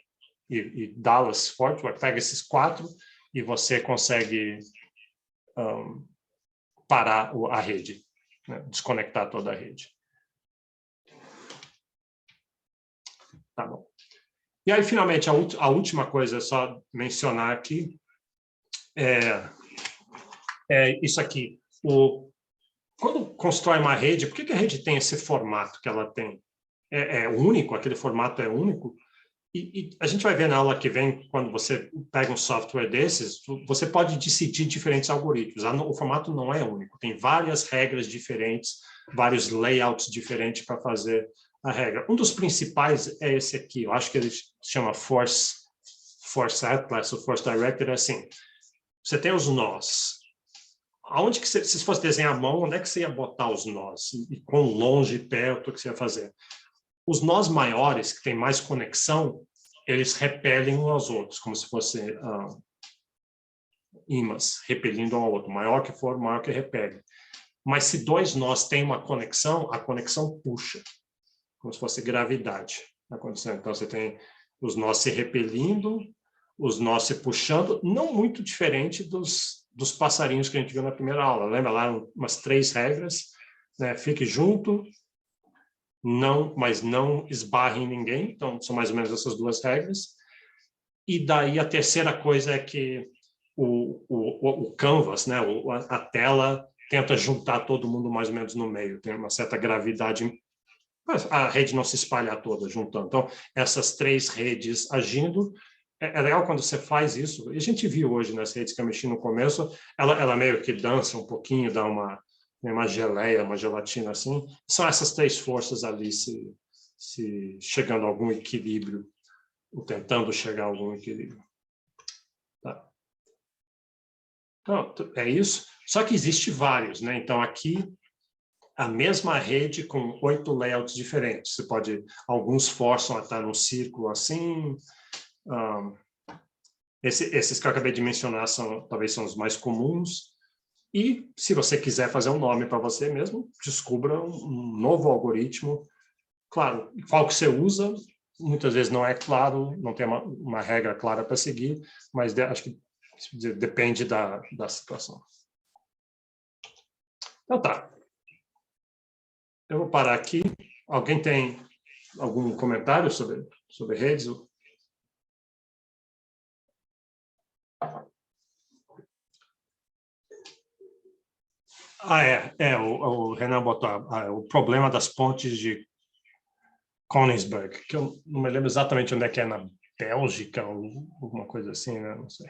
e Dallas, Fort Worth, pega esses 4 e você consegue parar a rede. né? Desconectar toda a rede. Tá bom. E aí, finalmente, a última coisa, só mencionar aqui, é isso aqui. Quando constrói uma rede, por que a rede tem esse formato que ela tem? É único? Aquele formato é único? E a gente vai ver na aula que vem, quando você pega um software desses, você pode decidir diferentes algoritmos. O formato não é único. Tem várias regras diferentes, vários layouts diferentes para fazer a regra. Um dos principais é esse aqui. Eu acho que ele se chama Force Atlas, ou Force Directed. É assim, você tem os nós. Aonde que você, se fosse desenhar a mão, onde é que você ia botar os nós? E quão longe, perto, que você ia fazer? Os nós maiores, que têm mais conexão, eles repelem uns aos outros, como se fossem ímãs, repelindo um ao outro. Maior que for, maior que repele. Mas se dois nós têm uma conexão, a conexão puxa, como se fosse gravidade na condição. Então, você tem os nós se repelindo, os nós se puxando, não muito diferente dos passarinhos que a gente viu na primeira aula. Lembra lá umas 3 regras, né? Fique junto, mas não esbarre em ninguém. Então, são mais ou menos essas 2 regras. E daí a terceira coisa é que o canvas, né? A tela, tenta juntar todo mundo mais ou menos no meio. Tem uma certa gravidade. A rede não se espalha toda juntando. Então, essas 3 redes agindo. É legal quando você faz isso. E a gente viu hoje nas redes que eu mexi no começo, ela meio que dança um pouquinho, dá uma geleia, uma gelatina assim. São essas 3 forças ali se chegando a algum equilíbrio, ou tentando chegar a algum equilíbrio. Tá. Então, é isso. Só que existe vários, né? Então, aqui, a mesma rede com 8 layouts diferentes. Alguns forçam a estar num círculo assim. Esses que eu acabei de mencionar talvez são os mais comuns. E, se você quiser fazer um nome para você mesmo, descubra um novo algoritmo. Claro, qual que você usa, muitas vezes não é claro, não tem uma regra clara para seguir, mas acho que depende da situação. Então tá. Eu vou parar aqui. Alguém tem algum comentário sobre redes? O Renan botou o problema das pontes de Koningsberg, que eu não me lembro exatamente onde é que é, na Bélgica, ou alguma coisa assim, né? Não sei.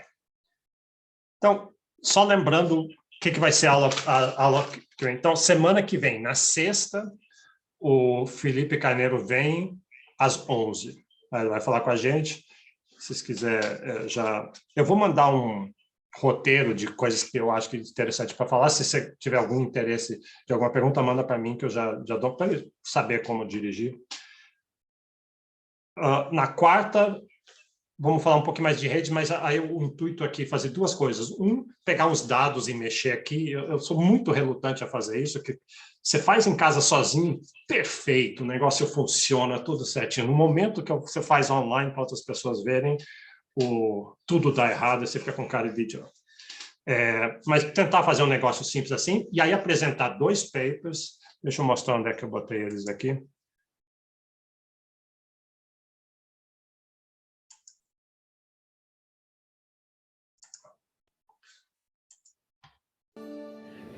Então, só lembrando o que vai ser a aula que vem. Então, semana que vem, na sexta, o Felipe Carneiro vem às 11. Ele vai falar com a gente. Se vocês quiserem, eu vou mandar um roteiro de coisas que eu acho que é interessante para falar. Se você tiver algum interesse de alguma pergunta, manda para mim, que eu já dou para ele saber como dirigir. Na quarta, vamos falar um pouquinho mais de rede, mas aí o intuito aqui é fazer 2 coisas. Pegar uns dados e mexer aqui. Eu sou muito relutante a fazer isso, que você faz em casa sozinho, perfeito, o negócio funciona, tudo certinho. No momento que você faz online para outras pessoas verem, tudo dá errado, você fica com cara de vídeo. Mas tentar fazer um negócio simples assim, e aí apresentar 2 papers. Deixa eu mostrar onde é que eu botei eles aqui.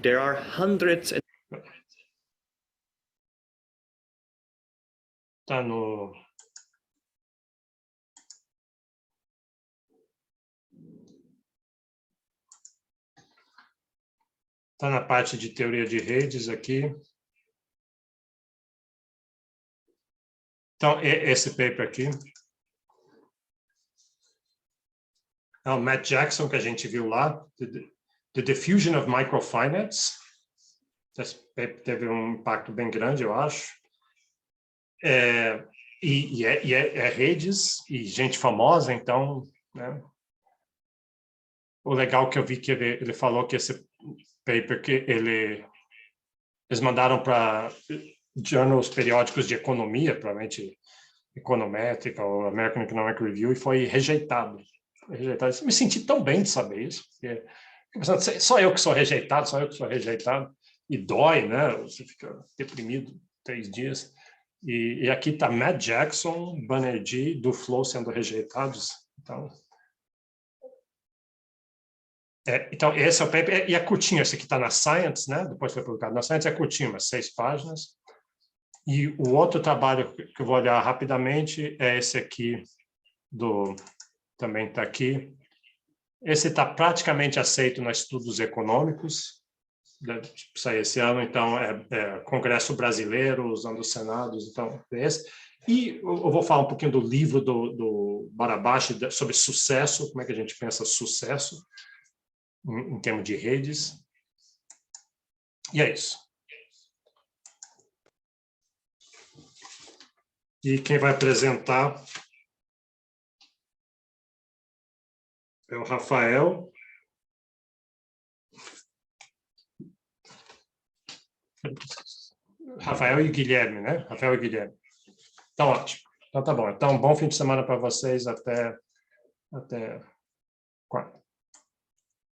There are hundreds. Tá no... Está na parte de teoria de redes aqui. Então, esse paper aqui é o Matt Jackson, que a gente viu lá, The Diffusion of Microfinance. Esse paper teve um impacto bem grande, eu acho. É redes e gente famosa, então, né? O legal que eu vi que ele falou que esse paper que eles mandaram para journals periódicos de economia, provavelmente Econométrica ou American Economic Review, e foi rejeitado. Eu me senti tão bem de saber isso, porque só eu que sou rejeitado, e dói, né? Você fica deprimido 3 dias. E aqui está Matt Jackson, Banerjee, do Flow sendo rejeitados. Então, esse é o paper, e é curtinho, esse aqui está na Science, né? Depois foi publicado na Science, é curtinho, mas 6 páginas. E o outro trabalho que eu vou olhar rapidamente é esse aqui, também está aqui. Esse está praticamente aceito nos estudos econômicos, deve sair esse ano, então é Congresso Brasileiro, usando os Senados, então é esse. E eu vou falar um pouquinho do livro do Barabashi sobre sucesso, como é que a gente pensa sucesso em termos de redes. E é isso. E quem vai apresentar é o Rafael. Rafael e Guilherme, né? Rafael e Guilherme. Então, ótimo. Então, tá bom. Então, bom fim de semana para vocês. Até quarta.